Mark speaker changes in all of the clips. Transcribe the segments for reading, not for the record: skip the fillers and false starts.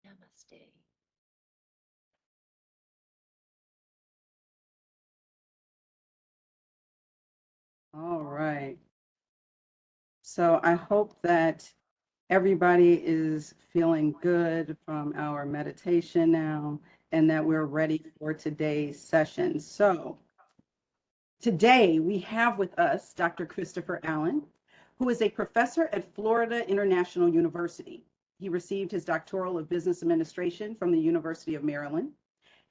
Speaker 1: Namaste.
Speaker 2: All right. So I hope that everybody is feeling good from our meditation now and that we're ready for today's session. So today we have with us Dr. Christopher Allen, who is a professor at Florida International University. He received his doctoral of business administration from the University of Maryland,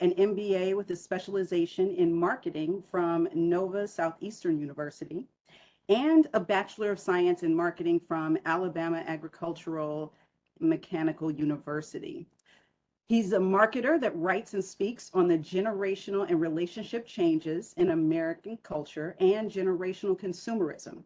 Speaker 2: an MBA with a specialization in marketing from Nova Southeastern University, and a Bachelor of Science in Marketing from Alabama Agricultural Mechanical University. He's a marketer that writes and speaks on the generational and relationship changes in American culture and generational consumerism.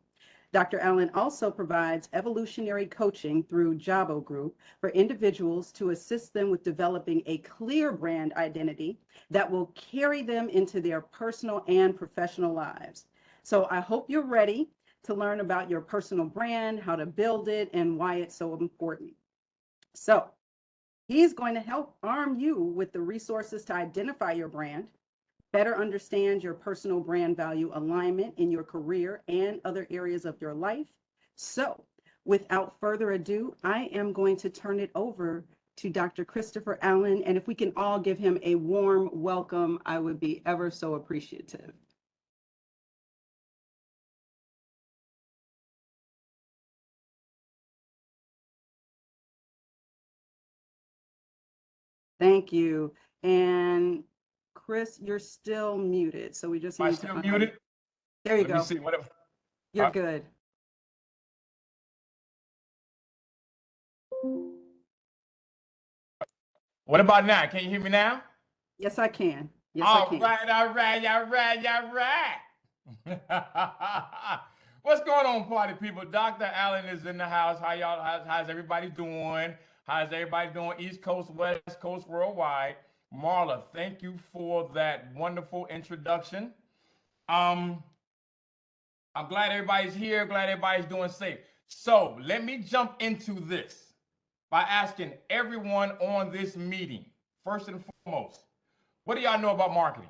Speaker 2: Dr. Allen also provides evolutionary coaching through Jabo Group for individuals to assist them with developing a clear brand identity that will carry them into their personal and professional lives. So I hope you're ready to learn about your personal brand, how to build it, and why it's so important. So he's going to help arm you with the resources to identify your brand, better understand your personal brand value alignment in your career and other areas of your life. So without further ado, I am going to turn it over to Dr. Christopher Allen. And if we can all give him a warm welcome, I would be ever so appreciative. Thank you. And Chris, you're still muted. So we just
Speaker 3: Am I
Speaker 2: need
Speaker 3: still
Speaker 2: to
Speaker 3: muted?
Speaker 2: There you
Speaker 3: Let
Speaker 2: go.
Speaker 3: me see. Whatever.
Speaker 2: You're good.
Speaker 3: What about now? Can you hear me now?
Speaker 2: Yes, I can. Yes, I can.
Speaker 3: All right. What's going on, party people? Dr. Allen is in the house. How y'all? How's everybody doing? How's everybody doing? East Coast, West Coast, worldwide. Marla, thank you for that wonderful introduction. I'm glad everybody's here. Glad everybody's doing safe. So let me jump into this by asking everyone on this meeting, first and foremost, what do y'all know about marketing?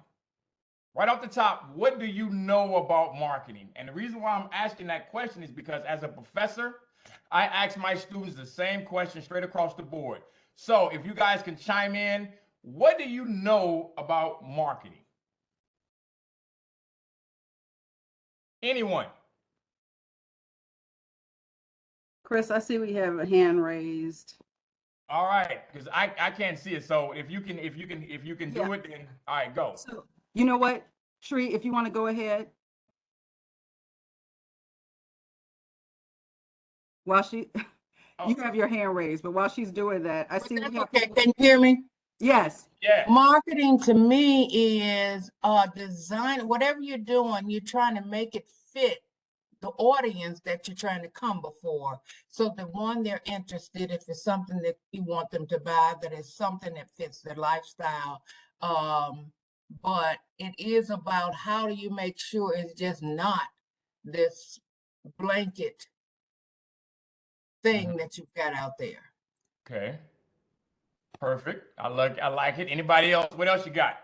Speaker 3: Right off the top, what do you know about marketing? And the reason why I'm asking that question is because as a professor, I ask my students the same question straight across the board. So if you guys can chime in, what do you know about marketing? Anyone?
Speaker 2: Chris, I see we have a hand raised.
Speaker 3: All right, because I can't see it. So if you can do it, then all right, go.
Speaker 2: So you know what, Shree, if you want to go ahead. While she, you have your hand raised, but while she's doing that, I see we have.
Speaker 1: Okay, can you hear me?
Speaker 2: Yes.
Speaker 3: Yeah.
Speaker 1: Marketing to me is design, whatever you're doing, you're trying to make it fit the audience that you're trying to come before. So the one they're interested, if it's something that you want them to buy, that is something that fits their lifestyle. But it is about how do you make sure it's just not this blanket thing that you've got out there.
Speaker 3: Okay. Perfect. I like it. Anybody else? What else you got?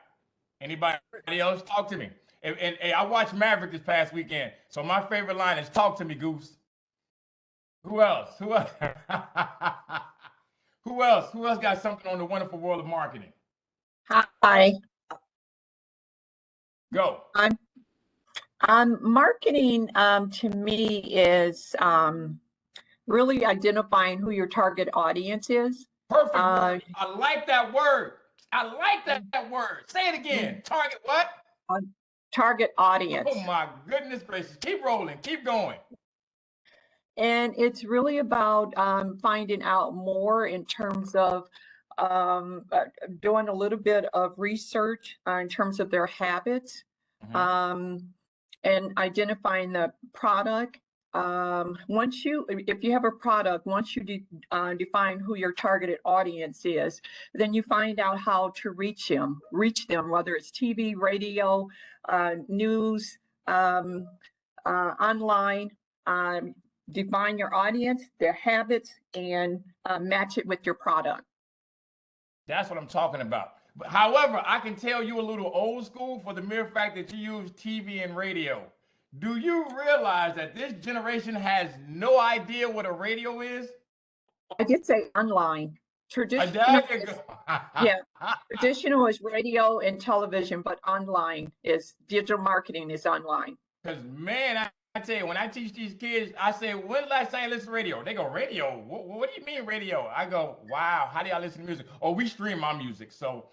Speaker 3: Anybody else? Talk to me. And I watched Maverick this past weekend. So my favorite line is "Talk to me, Goose." Who else? Who else? Who else? Who else got something on the wonderful world of marketing?
Speaker 4: Hi,
Speaker 3: Go.
Speaker 4: marketing to me is really identifying who your target audience is.
Speaker 3: Perfect word. I like that word. I like that word. Say it again. Target what?
Speaker 4: Target audience.
Speaker 3: Oh my goodness gracious. Keep rolling. Keep going.
Speaker 4: And it's really about finding out more in terms of doing a little bit of research in terms of their habits, and identifying the product. If you have a product, once you define who your targeted audience is, then you find out how to reach them, whether it's TV, radio, news, online. Define your audience, their habits, and match it with your product.
Speaker 3: That's what I'm talking about. But however, I can tell you a little old school for the mere fact that you use TV and radio. Do you realize that this generation has no idea what a radio is?
Speaker 4: I did say online. Traditional,
Speaker 3: There you
Speaker 4: is-
Speaker 3: go.
Speaker 4: yeah. Traditional is radio and television, but online is digital marketing is online.
Speaker 3: Because, man, I tell you, when I teach these kids, I say, when the last time you listen to radio? They go, radio? What do you mean radio? I go, wow, how do y'all listen to music? Oh, we stream our music. So,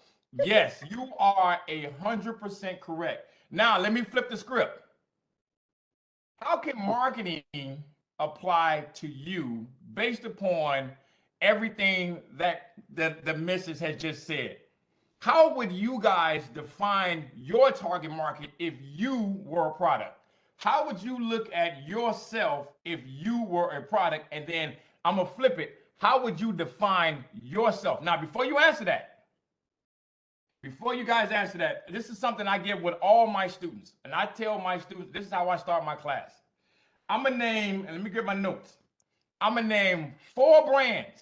Speaker 3: yes, you are 100% correct. Now, let me flip the script. How can marketing apply to you based upon everything that the missus has just said? How would you guys define your target market if you were a product? How would you look at yourself if you were a product? And then I'm gonna flip it. How would you define yourself? Now, before you answer that, before you guys answer that, this is something I give with all my students. And I tell my students, this is how I start my class. I'm gonna name, and let me get my notes. I'm gonna name 4 brands,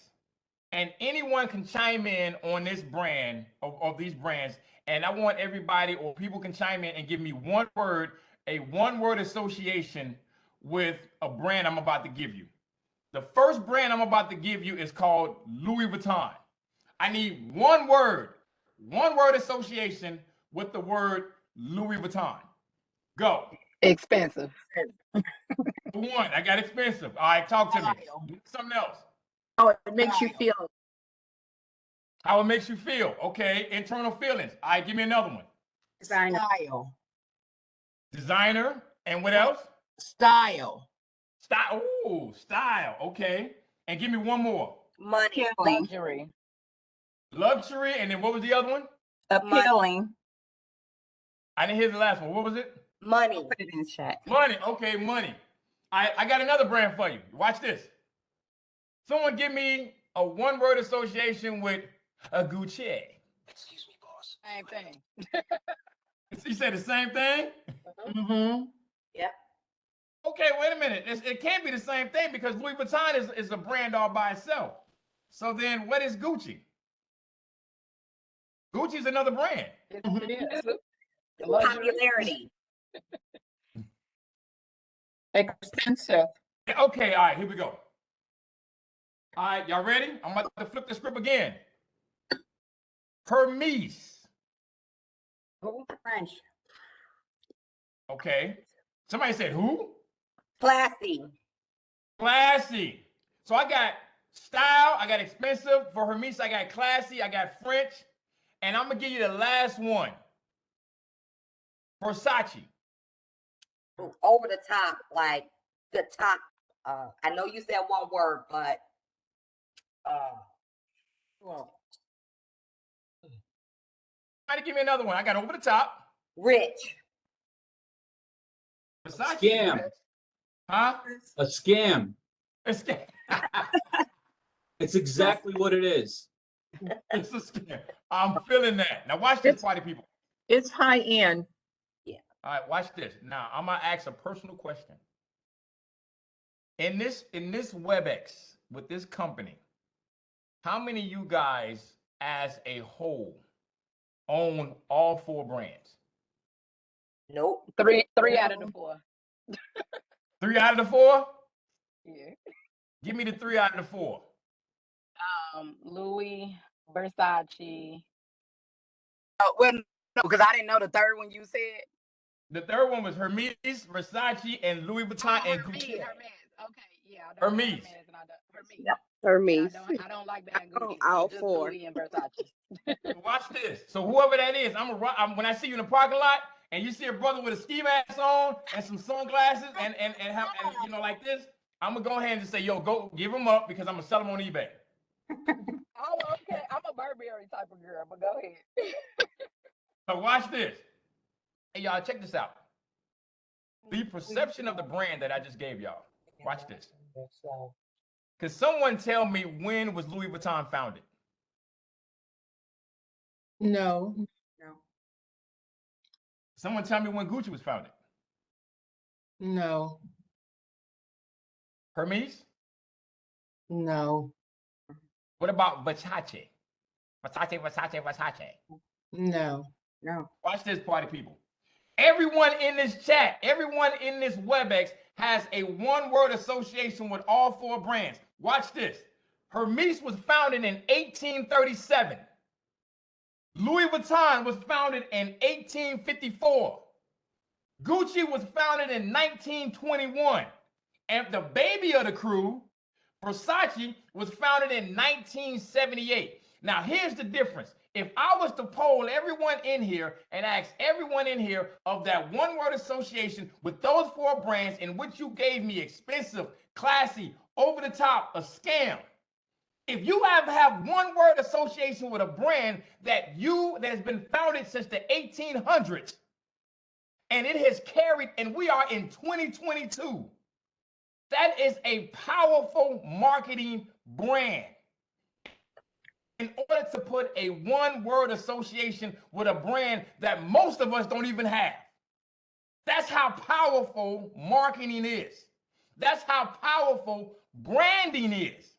Speaker 3: and anyone can chime in on this brand of these brands. And I want everybody or people can chime in and give me one word, a one-word association with a brand I'm about to give you. The first brand I'm about to give you is called Louis Vuitton. I need one word association with the word Louis Vuitton. Go.
Speaker 5: Expensive.
Speaker 3: One, I got expensive. All right, talk to me.
Speaker 1: Style.
Speaker 3: Something else.
Speaker 4: How it makes you
Speaker 1: Style.
Speaker 4: feel.
Speaker 3: How it makes you feel. Okay, internal feelings. All right, give me another one.
Speaker 1: Style.
Speaker 3: Designer. And what else?
Speaker 1: Style.
Speaker 3: Style. Ooh, style. Okay. And give me one more.
Speaker 6: Money.
Speaker 5: Luxury.
Speaker 3: Luxury. And then what was the other one?
Speaker 6: Appealing.
Speaker 3: I didn't hear the last one. What was it?
Speaker 6: Money.
Speaker 5: Put it in chat.
Speaker 3: Money. Okay, money. I got another brand for you. Watch this. Someone give me a one-word association with a Gucci.
Speaker 7: Excuse me, boss.
Speaker 5: Same thing.
Speaker 3: You said the same thing?
Speaker 1: Mm-hmm.
Speaker 3: Okay, wait a minute. It can't be the same thing because Louis Vuitton is a brand all by itself. So then what is Gucci? Gucci's another brand.
Speaker 5: It
Speaker 1: Mhm.
Speaker 5: is. Luxury.
Speaker 6: Popularity.
Speaker 4: Expensive.
Speaker 3: Okay, all right, here we go. All right, y'all ready? I'm about to flip the script again. Hermes.
Speaker 6: French.
Speaker 3: Okay. Somebody said who?
Speaker 6: Classy.
Speaker 3: Classy. So I got style, I got expensive. For Hermes, I got classy, I got French. And I'm gonna give you the last one. Versace.
Speaker 6: Over the top, like the top. I know you said one word, but well,
Speaker 3: Try to give me another one. I got over the top.
Speaker 6: rich.
Speaker 3: Versace.
Speaker 7: Scam.
Speaker 3: Huh?
Speaker 7: A scam.
Speaker 3: It's a scam.
Speaker 7: It's exactly what it is.
Speaker 3: It's a scam. I'm feeling that. Now watch this, party people.
Speaker 4: It's high end.
Speaker 3: All right, watch this. Now I'm gonna ask a personal question. In this WebEx with this company, how many of you guys as a whole own all 4 brands?
Speaker 6: Nope.
Speaker 5: Three out of the 4.
Speaker 3: 3 out of the 4?
Speaker 5: Yeah.
Speaker 3: Give me the 3 out of the 4.
Speaker 5: Louis, Versace.
Speaker 8: Oh, well, no, because I didn't know the third one you said.
Speaker 3: The third one was Hermes, Versace, and Louis Vuitton and
Speaker 5: Hermes.
Speaker 3: Gucci.
Speaker 5: Okay, yeah. I don't
Speaker 3: Hermes.
Speaker 5: do and I don't- Hermes.
Speaker 8: Yep.
Speaker 5: Yeah,
Speaker 8: Hermes.
Speaker 5: I don't like bad
Speaker 8: Oh,
Speaker 5: Gucci.
Speaker 8: all
Speaker 5: Just
Speaker 8: 4.
Speaker 5: Louis and Versace.
Speaker 3: Watch this. So whoever that is, when I see you in the parking lot and you see a brother with a ski mask on and some sunglasses and you know like this, I'm gonna go ahead and just say, yo, go give them up because I'm gonna sell them on eBay.
Speaker 5: Oh, okay. I'm a Burberry type of girl, but go ahead.
Speaker 3: So watch this. Hey y'all, check this out. The perception of the brand that I just gave y'all. Watch this. Could someone tell me when was Louis Vuitton founded?
Speaker 1: No.
Speaker 3: Someone tell me when Gucci was founded.
Speaker 1: No.
Speaker 3: Hermes?
Speaker 1: No.
Speaker 3: What about Versace? Versace, Versace, Versace.
Speaker 1: No.
Speaker 6: No.
Speaker 3: Watch this, party people. Everyone in this chat, everyone in this WebEx has a one-word association with all four brands. Watch this. Hermes was founded in 1837. Louis Vuitton was founded in 1854. Gucci was founded in 1921. And the baby of the crew, Versace, was founded in 1978. Now, here's the difference. If I was to poll everyone in here and ask everyone in here of that one-word association with those four brands in which you gave me expensive, classy, over the top, a scam. If you have one-word association with a brand that has been founded since the 1800s, and it has carried, and we are in 2022, that is a powerful marketing brand. In order to put a one-word association with a brand that most of us don't even have. That's how powerful marketing is. That's how powerful branding is.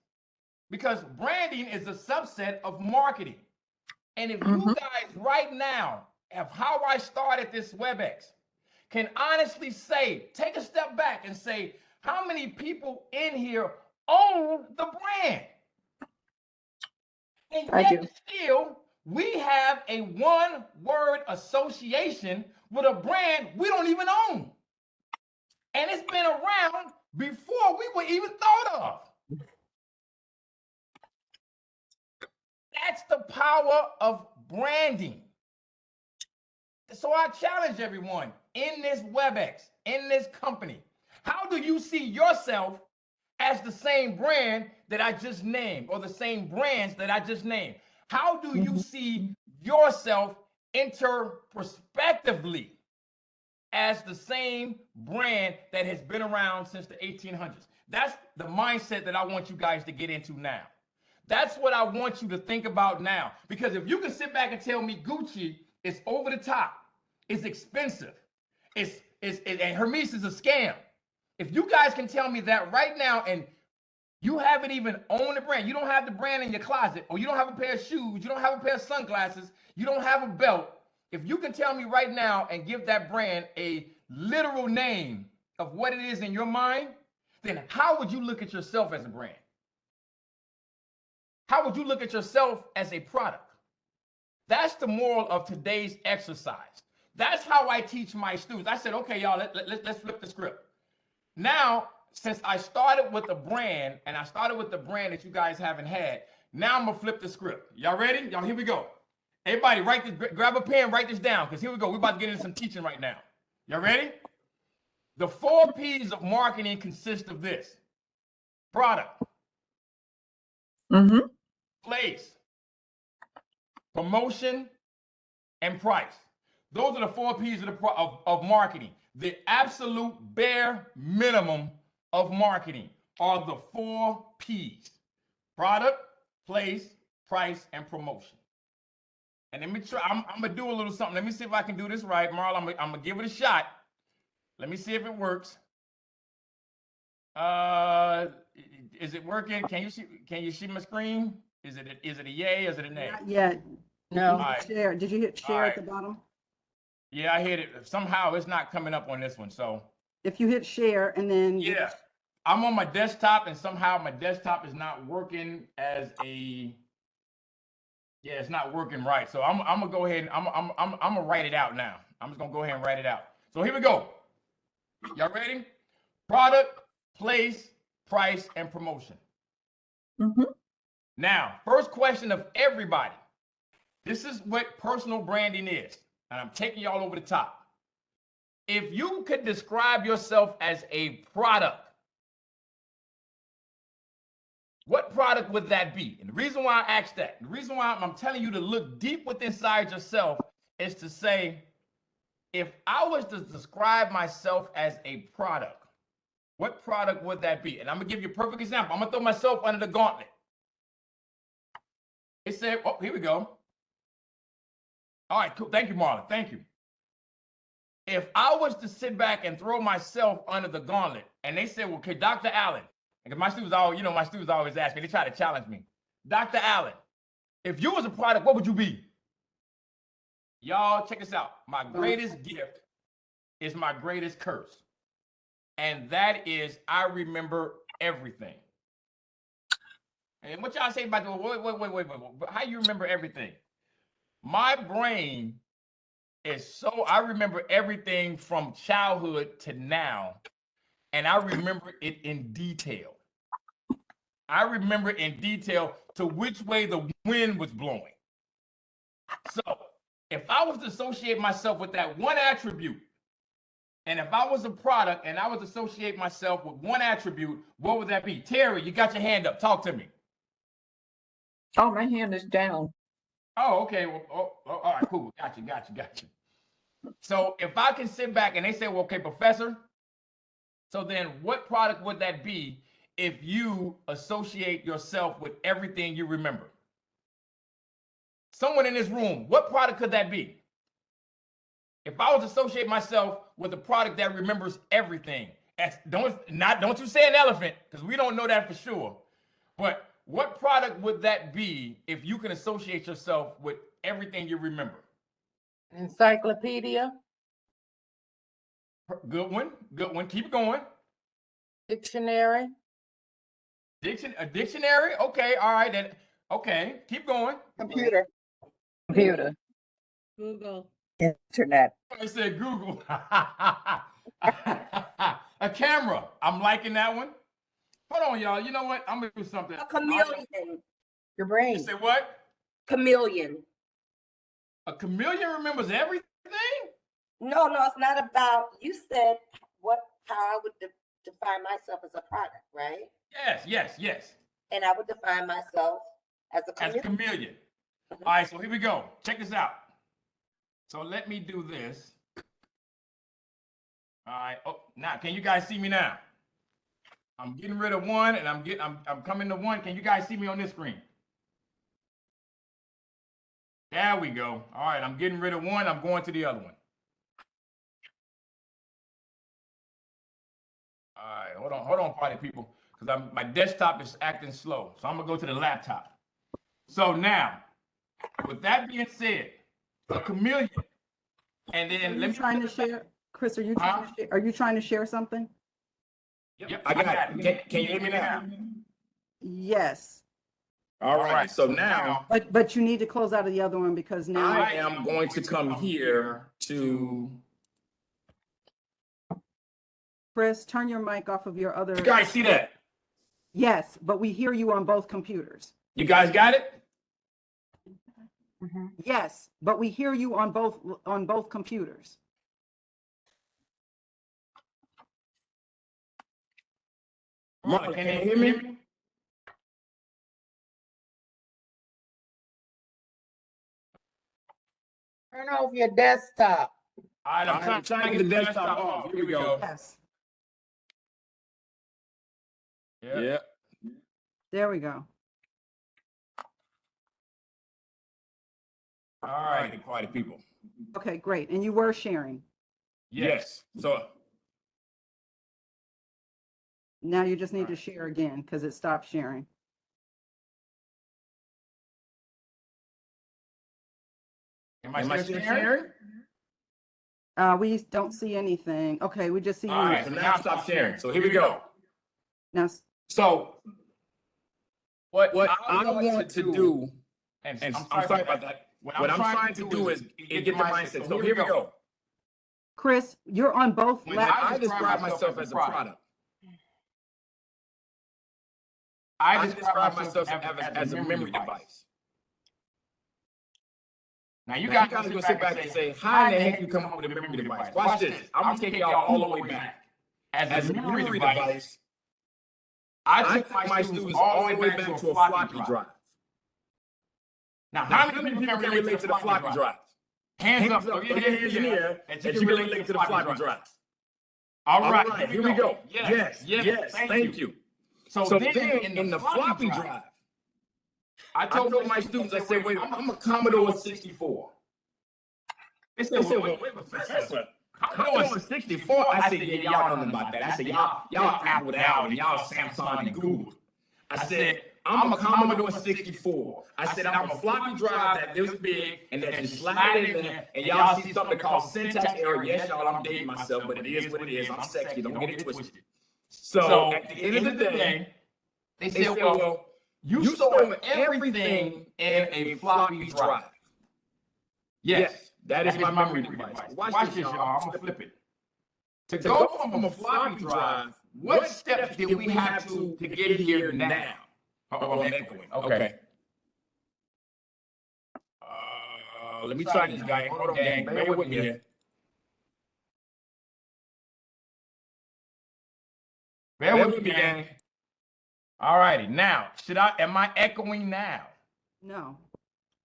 Speaker 3: Because branding is a subset of marketing. And if you guys right now, of how I started this WebEx, can honestly say, take a step back and say, how many people in here own the brand? And
Speaker 4: I
Speaker 3: yet
Speaker 4: do.
Speaker 3: still, we have a one-word association with a brand we don't even own. And it's been around before we were even thought of. That's the power of branding. So I challenge everyone in this WebEx, in this company, how do you see yourself as the same brand that I just named, or the same brands that I just named? How do you see yourself interperspectively as the same brand that has been around since the 1800s? That's the mindset that I want you guys to get into now. That's what I want you to think about now. Because if you can sit back and tell me Gucci is over the top, it's expensive, and Hermes is a scam. If you guys can tell me that right now, and you haven't even owned the brand, you don't have the brand in your closet, or you don't have a pair of shoes, you don't have a pair of sunglasses, you don't have a belt. If you can tell me right now and give that brand a literal name of what it is in your mind, then how would you look at yourself as a brand? How would you look at yourself as a product? That's the moral of today's exercise. That's how I teach my students. I said, okay, y'all, let's flip the script. Now, since I started with a brand, and I started with the brand that you guys haven't had, now I'm gonna flip the script. Y'all ready? Y'all, here we go. Everybody, write this, grab a pen, write this down, because here we go. We're about to get into some teaching right now. Y'all ready? The 4 P's of marketing consist of this: product, place, promotion, and price. Those are the 4 P's of marketing. The absolute bare minimum of marketing are the 4 P's: product, place, price, and promotion. And let me try, I'm gonna do a little something. Let me see if I can do this right. Marla, I'm gonna give it a shot. Let me see if it works. Is it working? Can you see my screen? Is it a yay? Is it a nay?
Speaker 2: Not yet.
Speaker 1: No.
Speaker 2: Did you hit share? Did you hit share at the bottom?
Speaker 3: Yeah, I hit it. Somehow it's not coming up on this one. So
Speaker 2: If you hit share and then
Speaker 3: yeah, I'm on my desktop, and somehow my desktop is not working as a, yeah, it's not working right. So I'm gonna go ahead and I'm gonna write it out now. I'm just gonna go ahead and write it out. So here we go. Y'all ready? Product, place, price, and promotion. Now, first question of everybody. This is what personal branding is, and I'm taking y'all over the top. If you could describe yourself as a product, what product would that be? And the reason why I asked that, the reason why I'm telling you to look deep within inside yourself, is to say, if I was to describe myself as a product, what product would that be? And I'm gonna give you a perfect example. I'm gonna throw myself under the gauntlet. It said, oh, here we go. All right, cool. Thank you, Marla. Thank you. If I was to sit back and throw myself under the gauntlet, and they said, well, okay, Dr. Allen, because my students always ask me, they try to challenge me. Dr. Allen, If you was a product, what would you be? Y'all, check this out. My greatest gift is my greatest curse. And that is, I remember everything. And what y'all say about the, wait. How you remember everything? My brain is so, I remember everything from childhood to now. And I remember it in detail. I remember in detail to which way the wind was blowing. So if I was to associate myself with that one attribute, and if I was a product and I was to associate myself with one attribute, what would that be? Terry, you got your hand up. Talk to me.
Speaker 4: Oh, my hand is down.
Speaker 3: Oh, okay. Well, all right, cool. Got you. So if I can sit back and they say, well, okay, professor, so then what product would that be if you associate yourself with everything you remember? Someone in this room, what product could that be? If I was to associate myself with a product that remembers everything, don't you say an elephant, because we don't know that for sure. But what product would that be if you can associate yourself with everything you remember?
Speaker 1: Encyclopedia,
Speaker 3: Good one. Keep going.
Speaker 1: dictionary,
Speaker 3: A dictionary? Okay, all right. Then okay, keep going.
Speaker 5: Computer.
Speaker 2: Google.
Speaker 5: Internet.
Speaker 3: I said Google. A camera. I'm liking that one. Hold on, y'all. You know what? I'm gonna do something.
Speaker 6: A chameleon.
Speaker 5: Your
Speaker 3: You
Speaker 5: brain.
Speaker 3: say what?
Speaker 6: Chameleon.
Speaker 3: A chameleon remembers everything?
Speaker 6: No, it's not about, you said how I would define myself as a product, right?
Speaker 3: Yes.
Speaker 6: And I would define myself as a
Speaker 3: As a
Speaker 6: chameleon.
Speaker 3: chameleon. All right, so here we go. Check this out. So let me do this. All right. Oh, now can you guys see me now? I'm getting rid of one and I'm coming to one. Can you guys see me on this screen? There we go. All right, I'm getting rid of one. I'm going to the other one. All right, hold on, party people, because my desktop is acting slow. So I'm gonna go to the laptop. So now, with that being said, a chameleon, and then let me
Speaker 2: Trying to share, Chris, are you trying to share something?
Speaker 3: Yep, I got it. Can you hear me now?
Speaker 2: Yes,
Speaker 3: All right. So now
Speaker 2: but you need to close out of the other one because now
Speaker 3: I am going to come here to.
Speaker 2: Chris, turn your mic off of your other.
Speaker 3: You guys see that?
Speaker 2: Yes, but we hear you on both computers.
Speaker 3: You guys got it?
Speaker 2: Yes, but we hear you on both computers.
Speaker 3: Mark, can you hear me?
Speaker 1: turn off your desktop.
Speaker 3: All right, I'm trying to get the desktop off. Here we go.
Speaker 2: Yes,
Speaker 3: Yeah.
Speaker 2: there we go.
Speaker 3: All right, party people.
Speaker 2: Okay, great. And you were sharing.
Speaker 3: Yes. So
Speaker 2: Now you just need to share again because it stopped sharing.
Speaker 3: am I still sharing?
Speaker 2: We don't see anything. Okay, we just see you.
Speaker 3: All right, so now stop sharing. So here we go.
Speaker 2: Now,
Speaker 3: So what I want to do, and I'm sorry about that. What I'm trying to do is get the mindset. So here we go.
Speaker 2: Chris, you're on both.
Speaker 3: When I describe myself as a product, I describe myself as a memory device. Now you guys go sit back and say, how in the heck you come up with a memory device? Watch this. I'm gonna take y'all all the way back. As a memory device, I took my students all the way back to a floppy drive. Now, how many people can relate to the floppy drive? Hands up, engineer, and you can relate to the floppy drive. All right, here we go. Yes, thank you. So then in the floppy drive, I told my students, I said, wait, I'm a Commodore 64. They said, wait, Professor, Commodore 64? I said, yeah, y'all don't know about that. I said, y'all Apple and y'all Samsung and Google. I said, I'm a Commodore 64. I said, I'm a floppy drive that this big and that you slide it in there and y'all see something called syntax error. Yes, y'all, I'm dating myself, but it is what it is. I'm sexy. Don't get it twisted. So at the end of the day, they said, well, you store everything in a floppy drive. Yes, that is my memory device. Watch this, y'all. I'm gonna flip it. To go from a floppy drive, what steps did we have to get here now? Oh, I'm echoing. Okay. Let me try this, guy. Hold on, gang. Bear with me here. Bear with me, gang. All righty. Now, am I echoing now?
Speaker 2: No.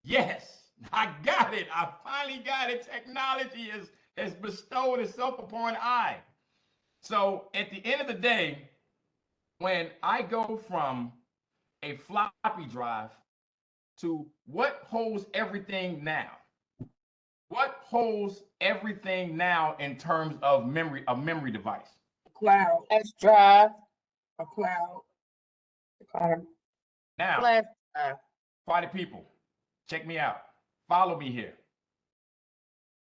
Speaker 3: Yes, I got it. I finally got it. Technology has bestowed itself upon I. So at the end of the day, when I go from a floppy drive to what holds everything now? What holds everything now in terms of memory, a memory device?
Speaker 5: Cloud,
Speaker 1: Let's drive.
Speaker 5: a cloud. Cloud.
Speaker 3: Now,
Speaker 1: Flash drive.
Speaker 3: party people, check me out. Follow me here.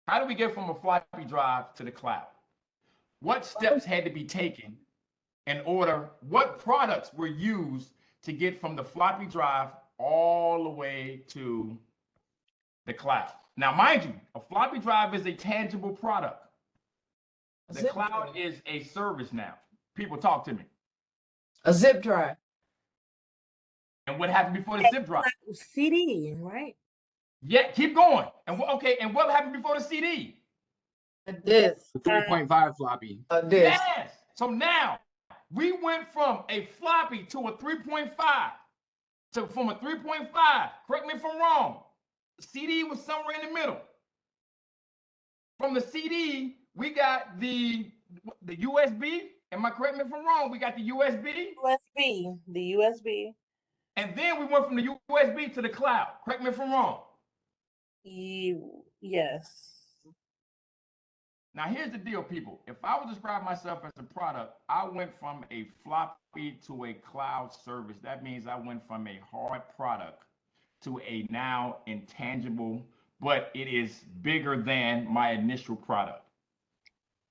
Speaker 3: How do we get from a floppy drive to the cloud? What steps had to be taken in order, what products were used to get from the floppy drive all the way to the cloud? Now, mind you, a floppy drive is a tangible product. The cloud is a service now. People, talk to me.
Speaker 1: A zip drive.
Speaker 3: And what happened before the zip drive?
Speaker 6: CD, right?
Speaker 3: Yeah, keep going. And and what happened before the CD?
Speaker 1: A disc.
Speaker 7: 3.5 floppy.
Speaker 1: A disc.
Speaker 3: Yes. So now we went from a floppy to a 3.5. So from a 3.5, correct me if I'm wrong, CD was somewhere in the middle. From the CD, we got the USB. Am I correct me if I'm wrong? We got the USB.
Speaker 6: The USB.
Speaker 3: And then we went from the USB to the cloud. Correct me if I'm wrong.
Speaker 6: Yes.
Speaker 3: Now, here's the deal, people. If I would describe myself as a product, I went from a floppy to a cloud service. That means I went from a hard product to a now intangible, but it is bigger than my initial product.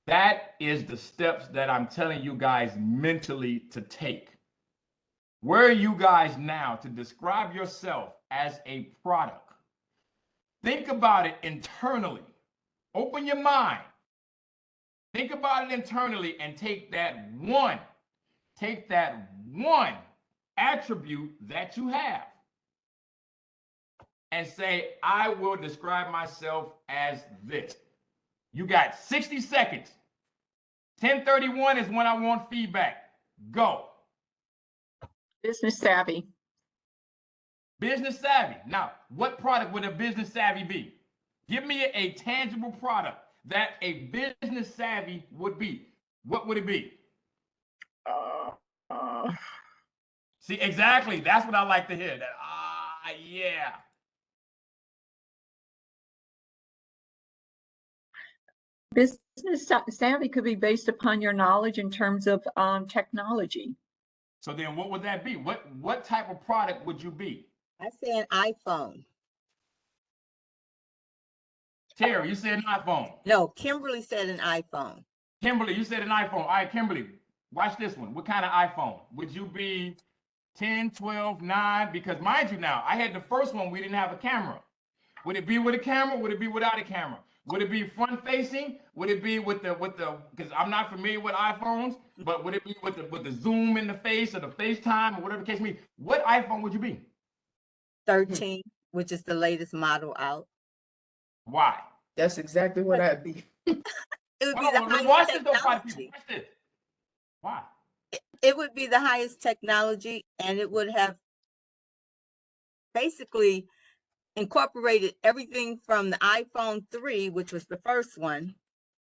Speaker 3: That is the steps that I'm telling you guys mentally to take. Where are you guys now to describe yourself as a product? Think about it internally. Open your mind. Think about it internally and take that one attribute that you have and say, I will describe myself as this. You got 60 seconds. 10:31 is when I want feedback. Go.
Speaker 4: Business savvy.
Speaker 3: Business savvy. Now, what product would a business savvy be? Give me a tangible product that a business savvy would be. What would it be? See, exactly. That's what I like to hear. That, yeah.
Speaker 4: Business savvy could be based upon your knowledge in terms of technology.
Speaker 3: So then what would that be? What type of product would you be?
Speaker 6: I say an iPhone.
Speaker 3: Terry, you said an iPhone.
Speaker 6: No, Kimberly said an iPhone.
Speaker 3: Kimberly, you said an iPhone. All right, Kimberly, watch this one. What kind of iPhone? Would you be 10, 12, 9? Because mind you now, I had the first one, we didn't have a camera. Would it be with a camera? Would it be without a camera? Would it be front facing? Would it be with the because I'm not familiar with iPhones, but would it be with the zoom in the face or the FaceTime or whatever the case may be? What iPhone would you be?
Speaker 6: 13, which is the latest model out.
Speaker 3: Why?
Speaker 1: That's exactly what I'd be.
Speaker 6: It would be
Speaker 3: Hold
Speaker 6: the
Speaker 3: on,
Speaker 6: highest
Speaker 3: watch this though,
Speaker 6: technology.
Speaker 3: watch this. Why?
Speaker 6: It would be the highest technology, and it would have basically incorporated everything from the iPhone 3, which was the first one,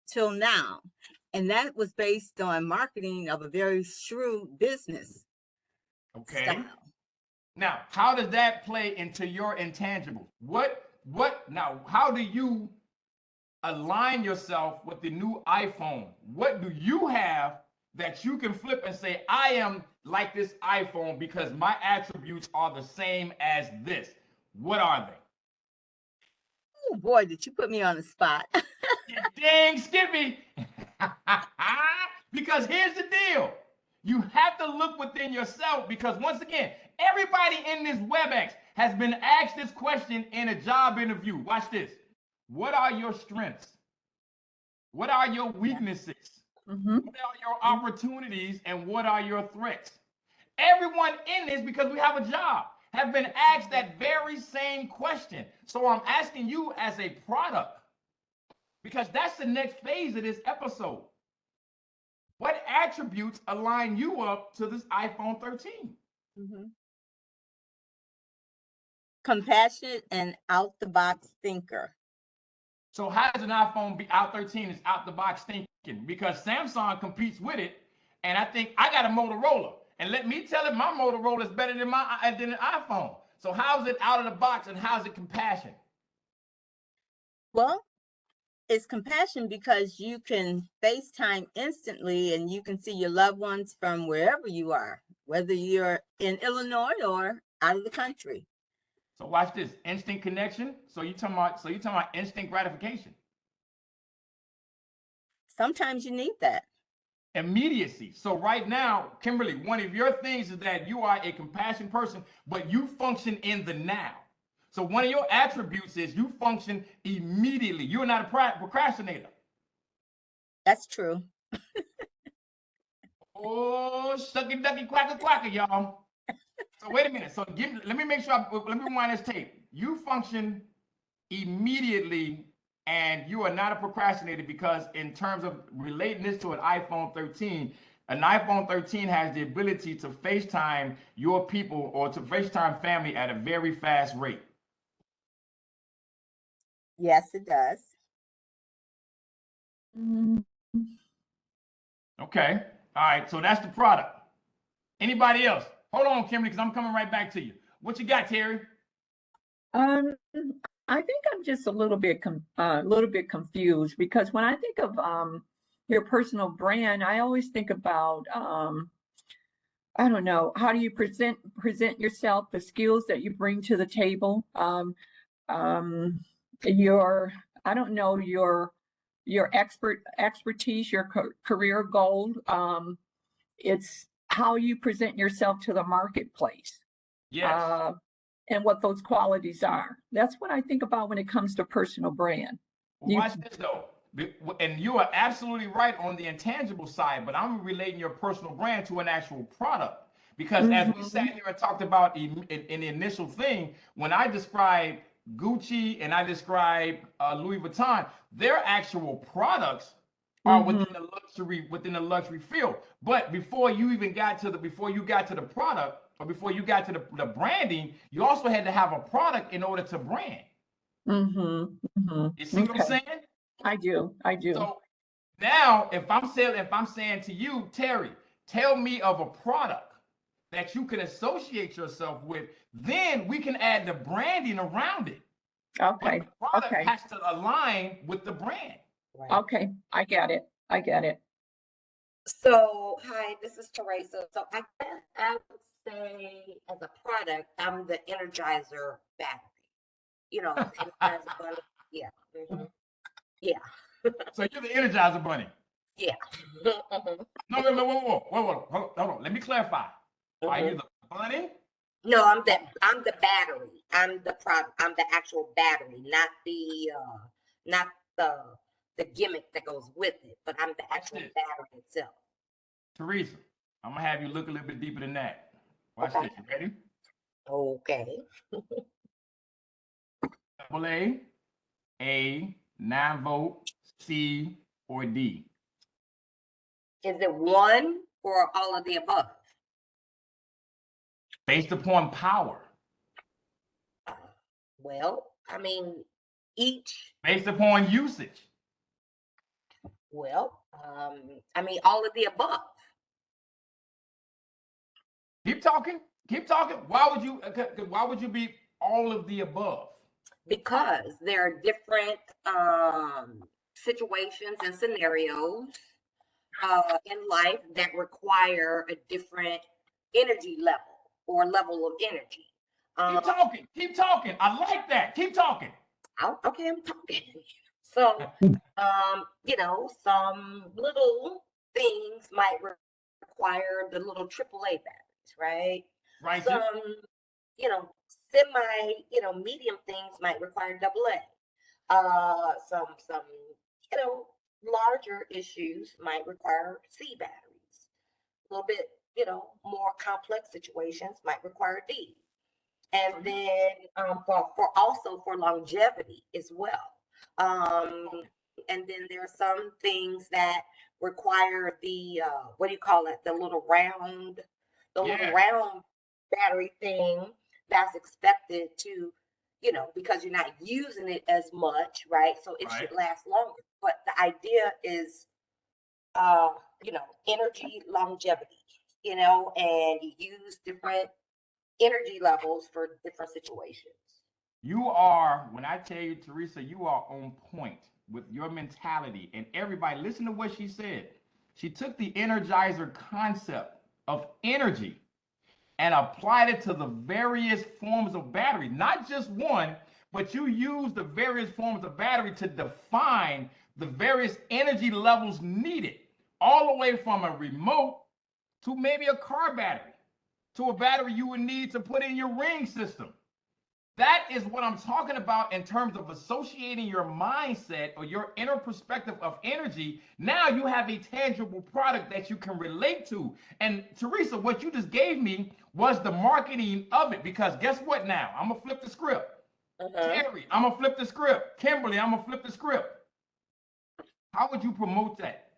Speaker 6: till now. And that was based on marketing of a very shrewd business
Speaker 3: Okay.
Speaker 6: style.
Speaker 3: Now, how does that play into your intangibles? Now, how do you align yourself with the new iPhone? What do you have that you can flip and say, I am like this iPhone because my attributes are the same as this? What are they?
Speaker 6: Oh boy, did you put me on the spot.
Speaker 3: Dang, Skippy. Because here's the deal. You have to look within yourself because once again, everybody in this WebEx has been asked this question in a job interview. Watch this. What are your strengths? What are your weaknesses?
Speaker 4: Mm-hmm.
Speaker 3: What are your opportunities and what are your threats? Everyone in this, because we have a job, have been asked that very same question. So I'm asking you as a product, because that's the next phase of this episode. What attributes align you up to this iPhone 13?
Speaker 6: Mhm. Compassionate and out the box thinker.
Speaker 3: So how does an iPhone be out 13 is out the box thinking? Because Samsung competes with it, and I think I got a Motorola, and let me tell it, my Motorola is better than an iPhone. So how is it out of the box and how is it compassion?
Speaker 6: Well, it's compassion because you can FaceTime instantly and you can see your loved ones from wherever you are, whether you're in Illinois or out of the country.
Speaker 3: So watch this, instant connection. So you talking about instant gratification.
Speaker 6: Sometimes you need that.
Speaker 3: Immediacy. So right now, Kimberly, one of your things is that you are a compassionate person, but you function in the now. So one of your attributes is you function immediately. You're not a procrastinator.
Speaker 6: That's true.
Speaker 3: Oh, shucky ducky quacker quacker, y'all. So wait a minute. So let me make sure. Let me rewind this tape. You function immediately, and you are not a procrastinator because in terms of relating this to an iPhone 13, an iPhone 13 has the ability to FaceTime your people or to FaceTime family at a very fast rate.
Speaker 6: Yes, it does.
Speaker 3: Okay. All right. So that's the product. Anybody else? Hold on, Kimberly, because I'm coming right back to you. What you got, Terry?
Speaker 4: I think I'm just a little bit confused because when I think of your personal brand, I always think about I don't know, how do you present yourself, the skills that you bring to the table, your I don't know your expertise, your career goal. It's how you present yourself to the marketplace.
Speaker 3: Yes.
Speaker 4: And what those qualities are. That's what I think about when it comes to personal brand.
Speaker 3: Watch this though. And you are absolutely right on the intangible side, but I'm relating your personal brand to an actual product. Because as we sat here and talked about in the initial thing, when I describe Gucci and I describe Louis Vuitton, their actual products are within the luxury field. But before you got to the product, or before you got to the branding, you also had to have a product in order to brand. You see what I'm saying?
Speaker 4: I do.
Speaker 3: So now, if I'm saying to you, Terry, tell me of a product that you can associate yourself with, then we can add the branding around it.
Speaker 4: Okay.
Speaker 3: But the product has to align with the brand.
Speaker 6: Right.
Speaker 4: Okay. I get it.
Speaker 9: So, hi, this is Teresa. So I guess I would say as a product, I'm the Energizer battery. You know, the Energizer bunny. Yeah. Yeah.
Speaker 3: So you're the Energizer bunny.
Speaker 9: Yeah.
Speaker 3: No, whoa, hold on. Let me clarify. Are you the bunny?
Speaker 9: No, I'm the battery. I'm the product. I'm the actual battery, not the gimmick that goes with it, but I'm the actual battery itself.
Speaker 3: Teresa, I'm gonna have you look a little bit deeper than that. Watch this. You ready?
Speaker 9: Okay.
Speaker 3: A, 9-volt, C, or D?
Speaker 9: Is it one or all of the above?
Speaker 3: Based upon power.
Speaker 9: Well, I mean, each.
Speaker 3: Based upon usage.
Speaker 9: Well, I mean, all of the above.
Speaker 3: Keep talking. Why would you be all of the above?
Speaker 9: Because there are different situations and scenarios in life that require a different energy level or level of energy.
Speaker 3: Keep talking. Keep talking. I like that. Keep talking.
Speaker 9: Okay, I'm talking. So, you know, some little things might require the little AAA batteries, right?
Speaker 3: Righteous.
Speaker 9: Some, you know, semi, you know, medium things might require AA. Some, you know, larger issues might require C batteries. A little bit, you know, more complex situations might require D. And then for also for longevity as well. And then there are some things that require the what do you call it? The little round battery thing that's expected to, you know, because you're not using it as much, right? So it should last longer. But the idea is you know, energy longevity, you know, and you use different energy levels for different situations.
Speaker 3: You are, when I tell you, Teresa, you are on point with your mentality. And everybody, listen to what she said. She took the energizer concept of energy and applied it to the various forms of battery, not just one, but you use the various forms of battery to define the various energy levels needed, all the way from a remote to maybe a car battery, to a battery you would need to put in your ring system. That is what I'm talking about in terms of associating your mindset or your inner perspective of energy. Now you have a tangible product that you can relate to. And Teresa, what you just gave me was the marketing of it, because guess what now? I'm going to flip the script. Terry, I'm going to flip the script. Kimberly, I'm going to flip the script. How would you promote that?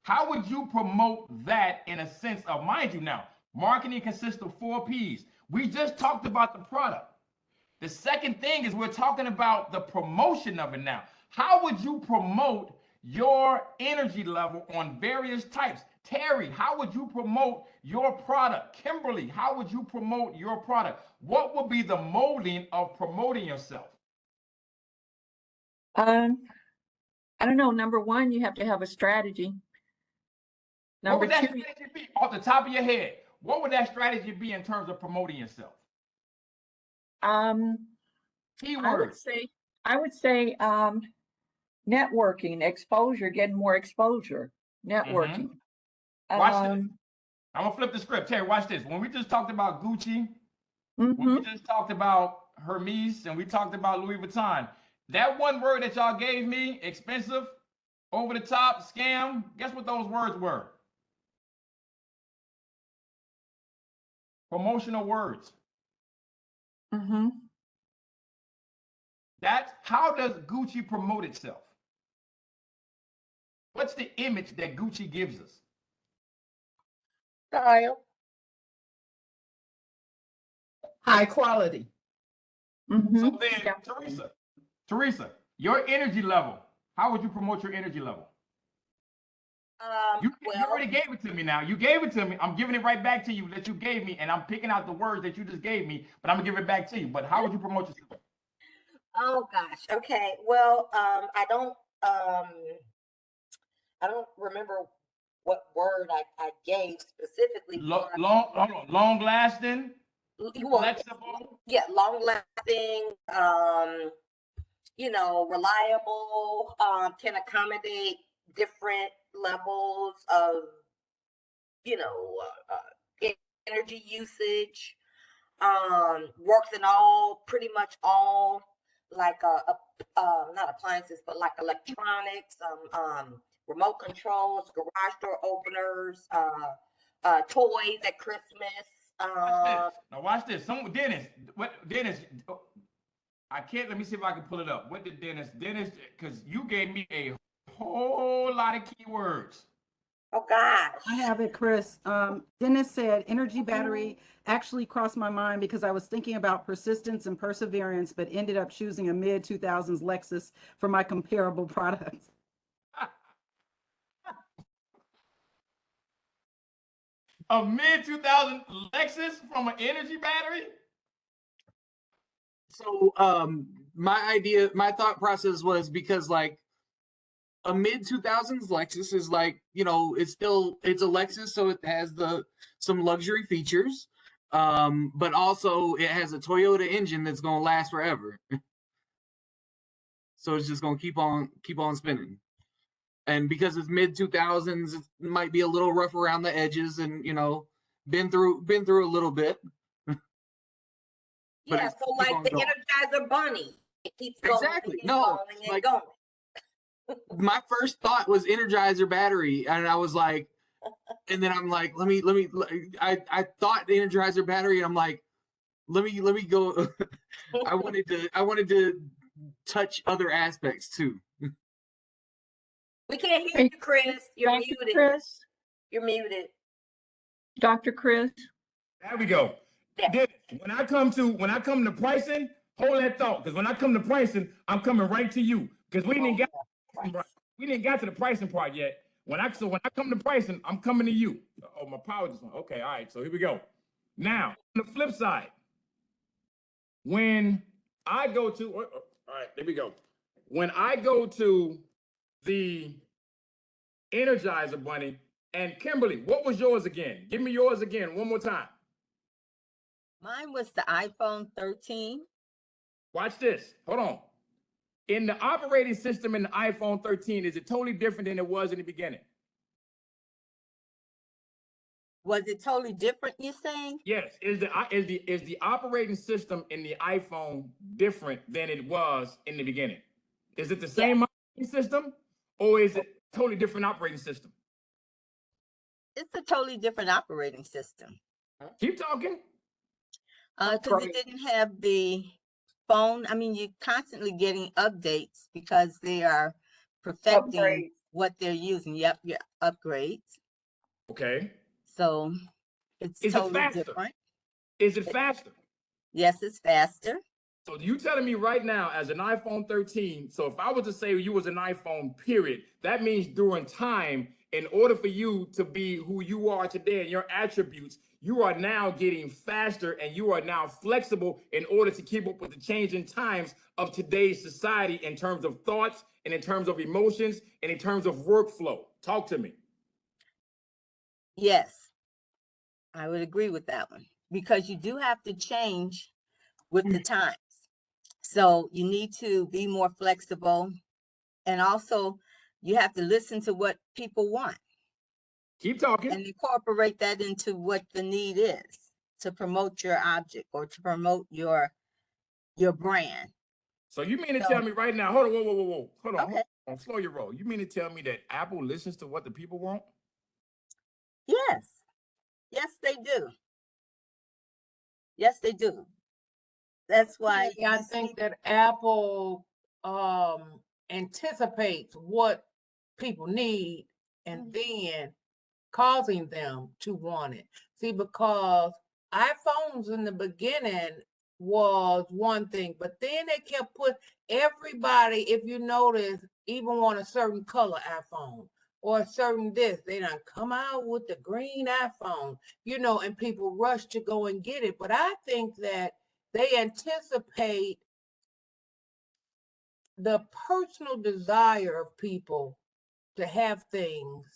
Speaker 3: How would you promote that in a sense of, mind you now, marketing consists of 4 P's. We just talked about the product. The second thing is we're talking about the promotion of it now. How would you promote your energy level on various types? Terry, how would you promote your product? Kimberly, how would you promote your product? What would be the molding of promoting yourself?
Speaker 4: I don't know. Number one, you have to have a strategy.
Speaker 3: What would that
Speaker 4: two,
Speaker 3: strategy be off the top of your head? What would that strategy be in terms of promoting yourself? Keywords.
Speaker 4: I would say networking, exposure, getting more exposure, networking.
Speaker 3: Watch this. I'm gonna flip the script. Terry, watch this. When we just talked about Gucci, when we just talked about Hermes, and we talked about Louis Vuitton, that one word that y'all gave me, expensive, over the top, scam, guess what those words were? Promotional words. That's how does Gucci promote itself? What's the image that Gucci gives us?
Speaker 1: Style. High quality.
Speaker 3: So then, Teresa, your energy level, how would you promote your energy level? You already gave it to me now. You gave it to me. I'm giving it right back to you that you gave me, and I'm picking out the words that you just gave me, but I'm gonna give it back to you. But how would you promote yourself?
Speaker 9: Oh gosh. Okay. Well, I don't remember what word I gave specifically.
Speaker 3: Long lasting, flexible.
Speaker 9: Yeah, long lasting, you know, reliable, can accommodate different levels of, you know, energy usage, works in pretty much all, like not appliances, but like electronics, remote controls, garage door openers, toys at Christmas.
Speaker 3: Now watch this. Dennis, I can't, let me see if I can pull it up. What did Dennis, because you gave me a whole lot of keywords.
Speaker 9: Oh gosh.
Speaker 2: I have it, Chris. Dennis said energy battery actually crossed my mind because I was thinking about persistence and perseverance, but ended up choosing a mid-2000s Lexus for my comparable product.
Speaker 3: A mid-2000 Lexus from an energy battery?
Speaker 10: So my thought process was because, like, a mid 2000s Lexus is like, it's a Lexus, so it has some luxury features, but also it has a Toyota engine that's gonna last forever. So it's just gonna keep on spinning. And because it's mid 2000s, it might be a little rough around the edges, and been through a little bit. But
Speaker 9: Yeah,
Speaker 10: it's
Speaker 9: so
Speaker 10: keep
Speaker 9: like
Speaker 10: on
Speaker 9: the
Speaker 10: going.
Speaker 9: Energizer Bunny. It keeps going
Speaker 10: Exactly.
Speaker 9: and
Speaker 10: No,
Speaker 9: going and
Speaker 10: like-
Speaker 9: going.
Speaker 10: My first thought was Energizer battery, and I was like, and then I'm like, I thought Energizer battery, and I'm like, let me go. I wanted to touch other aspects too.
Speaker 9: We can't hear
Speaker 4: Hey,
Speaker 9: you, Chris. You're
Speaker 4: Dr.
Speaker 9: muted.
Speaker 4: Chris,
Speaker 9: You're muted.
Speaker 4: Dr. Chris.
Speaker 3: There we go.
Speaker 9: Yeah.
Speaker 3: Then, when I come to pricing, hold that thought, because when I come to pricing, I'm coming right to you, because we didn't get to the pricing part yet. When I come to pricing, I'm coming to you. Oh, my power just went. Okay, all right. So here we go. Now, on the flip side, when I go to all right, there we go. When I go to the Energizer Bunny, and Kimberly, what was yours again? Give me yours again one more time.
Speaker 6: Mine was the iPhone 13.
Speaker 3: Watch this. Hold on. In the operating system in the iPhone 13, is it totally different than it was in the beginning?
Speaker 6: Was it totally different, you're saying?
Speaker 3: Yes. Is the operating system in the iPhone different than it was in the beginning? Is it the same operating system, or is it totally different operating system?
Speaker 6: It's a totally different operating system.
Speaker 3: Keep talking.
Speaker 6: Because it didn't have the phone. I mean, you're constantly getting updates because they are perfecting
Speaker 4: Upgrades.
Speaker 6: what they're using. Yep, your upgrades.
Speaker 3: Okay.
Speaker 6: So it's
Speaker 3: Is it
Speaker 6: totally
Speaker 3: faster?
Speaker 6: different.
Speaker 3: Is it faster?
Speaker 6: Yes, it's faster.
Speaker 3: So you telling me right now, as an iPhone 13, so if I was to say you was an iPhone, period, that means during time, in order for you to be who you are today and your attributes, you are now getting faster and you are now flexible in order to keep up with the changing times of today's society in terms of thoughts and in terms of emotions and in terms of workflow. Talk to me.
Speaker 6: Yes, I would agree with that one because you do have to change with the times. So you need to be more flexible, and also you have to listen to what people want
Speaker 3: Keep talking.
Speaker 6: and incorporate that into what the need is to promote your object or to promote your brand.
Speaker 3: So you mean to
Speaker 6: So-
Speaker 3: tell me right now, hold on, whoa. Hold on,
Speaker 6: Okay.
Speaker 3: hold on, slow your roll. You mean to tell me that Apple listens to what the people want?
Speaker 6: Yes. Yes, they do. Yes, they do. That's why
Speaker 1: Yeah, I
Speaker 6: you see-
Speaker 1: think that Apple anticipates what people need and then causing them to want it. See, because iPhones in the beginning was one thing, but then they kept everybody, if you notice, even want a certain color iPhone or a certain this. They done come out with the green iPhone, and people rush to go and get it. But I think that they anticipate the personal desire of people to have things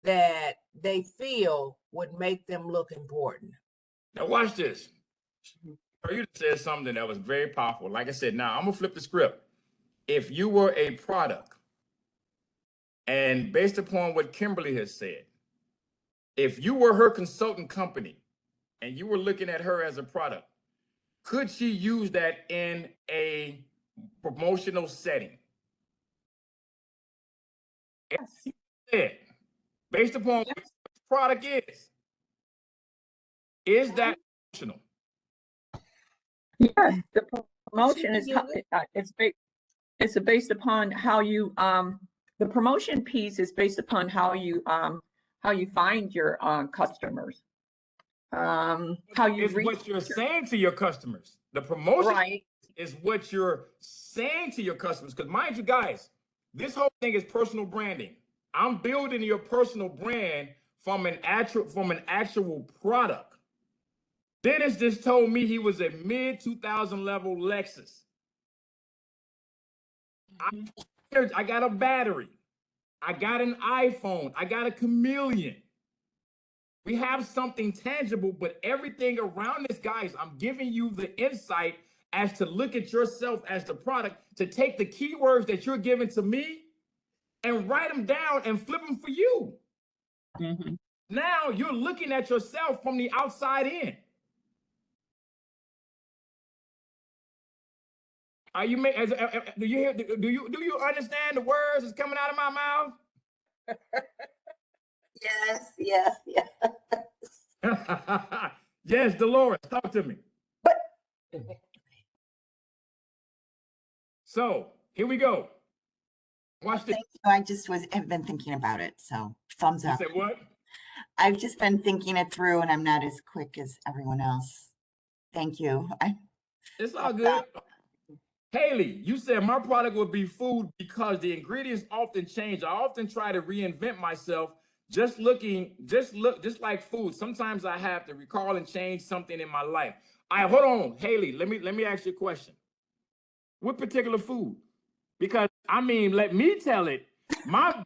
Speaker 1: that they feel would make them look important.
Speaker 3: Now watch this. You said something that was very powerful. Like I said, now I'm gonna flip the script. If you were a product, and based upon what Kimberly has said, if you were her consultant company and you were looking at her as a product, could she use that in a promotional setting?
Speaker 1: Yes.
Speaker 3: Yeah. Based upon what the product is that promotional?
Speaker 4: Yes, the promotion is,
Speaker 6: Yeah.
Speaker 4: it's based upon how you, the promotion piece is based upon how you find your, customers. How you
Speaker 3: It's
Speaker 4: reach.
Speaker 3: what you're saying to your customers. The promotion
Speaker 4: Right.
Speaker 3: is what you're saying to your customers. Because mind you guys, this whole thing is personal branding. I'm building your personal brand from an actual product. Dennis just told me he was a mid 2000 level Lexus. I got a battery. I got an iPhone. I got a chameleon. We have something tangible, but everything around this, guys, I'm giving you the insight as to look at yourself as the product, to take the keywords that you're giving to me and write them down and flip them for you. Now you're looking at yourself from the outside in. Are you do you hear, do you understand the words that's coming out of my mouth?
Speaker 9: Yes, yes, yes.
Speaker 3: Yes, Dolores, talk to me. So here we go. Watch this.
Speaker 11: Thank you. I just have been thinking about it, so thumbs
Speaker 3: You
Speaker 11: up.
Speaker 3: said what?
Speaker 11: I've just been thinking it through, and I'm not as quick as everyone else. Thank you.
Speaker 3: It's all good. Haley, you said my product would be food because the ingredients often change. I often try to reinvent myself, just like food. Sometimes I have to recall and change something in my life. Hold on, Haley, let me ask you a question. What particular food? Because I mean, let me tell it. My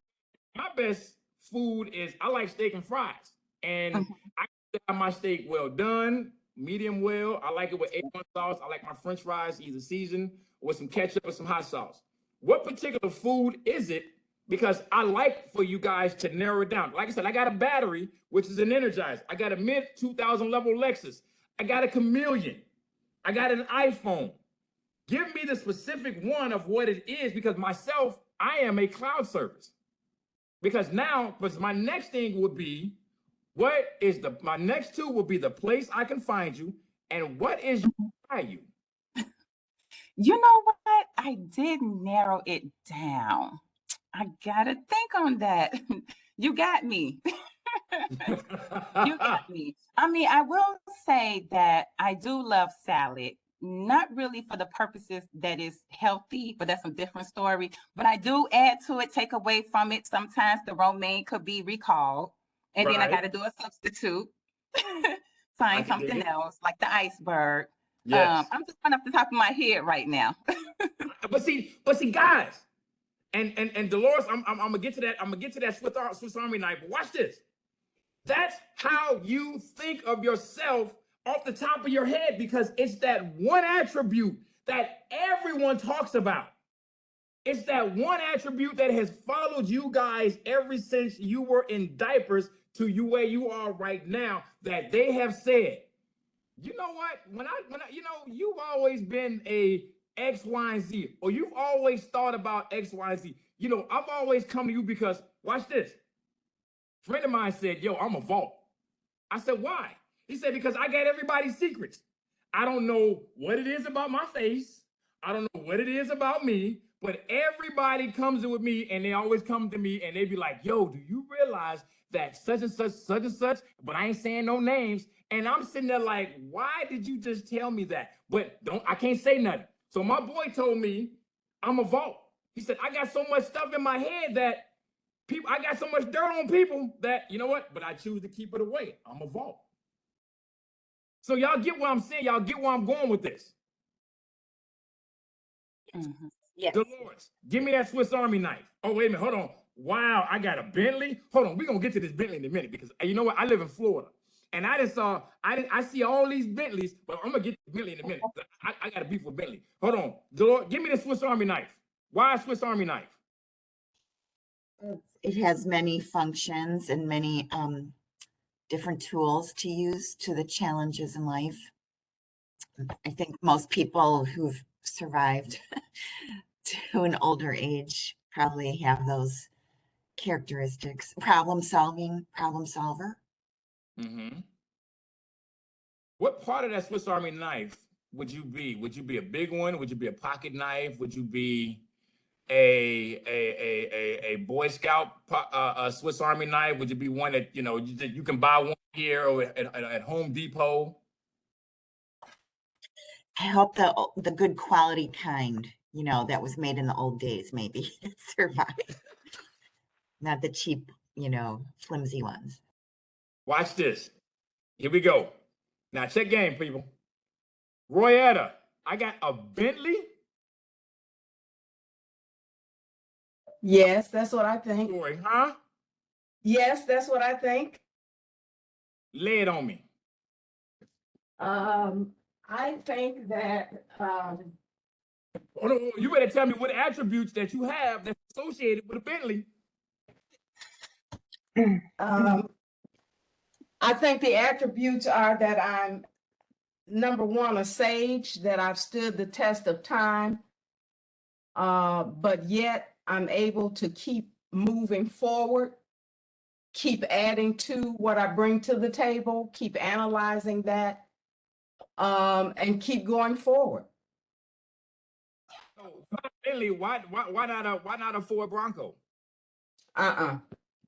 Speaker 3: best food is, I like steak and fries. And I have my steak well done, medium well. I like it with A1 sauce. I like my French fries either seasoned with some ketchup or some hot sauce. What particular food is it? Because I like for you guys to narrow it down. Like I said, I got a battery, which is an Energizer. I got a mid 2000 level Lexus. I got a chameleon. I got an iPhone. Give me the specific one of what it is, because myself, I am a cloud service. Because now, my next thing would be, my next two will be the place I can find you, and what is your value?
Speaker 12: You know what? I did narrow it down. I gotta think on that. You got me. You got me. I mean, I will say that I do love salad. Not really for the purposes that is healthy, but that's a different story. But I do add to it, take away from it. Sometimes the romaine could be recalled, and then I got to do a substitute. Find something else, like the iceberg.
Speaker 3: Yes.
Speaker 12: I'm just going off the top of my head right now.
Speaker 3: But see, guys, and Dolores, I'm gonna get to that. I'm gonna get to that Swiss Army knife. But watch this. That's how you think of yourself off the top of your head, because it's that one attribute that everyone talks about. It's that one attribute that has followed you guys ever since you were in diapers to where you are right now, that they have said, you know what, when I you know, you've always been a X, Y, and Z, or you've always thought about X, Y, and Z. You know, I've always come to you because, watch this. A friend of mine said, yo, I'm a vault. I said, why? He said, because I got everybody's secrets. I don't know what it is about my face. I don't know what it is about me, but everybody comes in with me, and they always come to me and they be like, yo, do you realize that such and such, but I ain't saying no names. And I'm sitting there like, why did you just tell me that? But I can't say nothing. So my boy told me I'm a vault. He said, I got so much stuff in my head that I got so much dirt on people that, you know what? But I choose to keep it away. I'm a vault. So y'all get what I'm saying? Y'all get where I'm going with this?
Speaker 9: Yes.
Speaker 3: Dolores, give me that Swiss Army knife. Oh, wait a minute. Hold on. Wow, I got a Bentley. Hold on. We're going to get to this Bentley in a minute, because you know what? I live in Florida. And I see all these Bentleys, but I'm going to get to Bentley in a minute. I got a beef with Bentley. Hold on. Dolores, give me the Swiss Army knife. Why a Swiss Army knife?
Speaker 11: It has many functions and many different tools to use to the challenges in life. I think most people who've survived to an older age probably have those characteristics. Problem solver.
Speaker 3: Mm-hmm. What part of that Swiss Army knife would you be? Would you be a big one? Would you be a pocket knife? Would you be a Boy Scout Swiss Army knife? Would you be one that, you know, you can buy one here or at Home Depot?
Speaker 11: I hope the good quality kind, you know, that was made in the old days, maybe survive. Not the cheap, you know, flimsy ones.
Speaker 3: Watch this. Here we go. Now check game, people. Royetta, I got a Bentley.
Speaker 2: Yes, that's what I think.
Speaker 3: Story, huh?
Speaker 2: Yes, that's what I think.
Speaker 3: Lay it on me.
Speaker 2: I think that,
Speaker 3: Oh, no, you better tell me what attributes that you have that's associated with a Bentley.
Speaker 2: I think the attributes are that I'm, number one, a sage, that I've stood the test of time. But yet I'm able to keep moving forward, keep adding to what I bring to the table, keep analyzing that, and keep going forward.
Speaker 3: So Bentley, why not a Ford Bronco?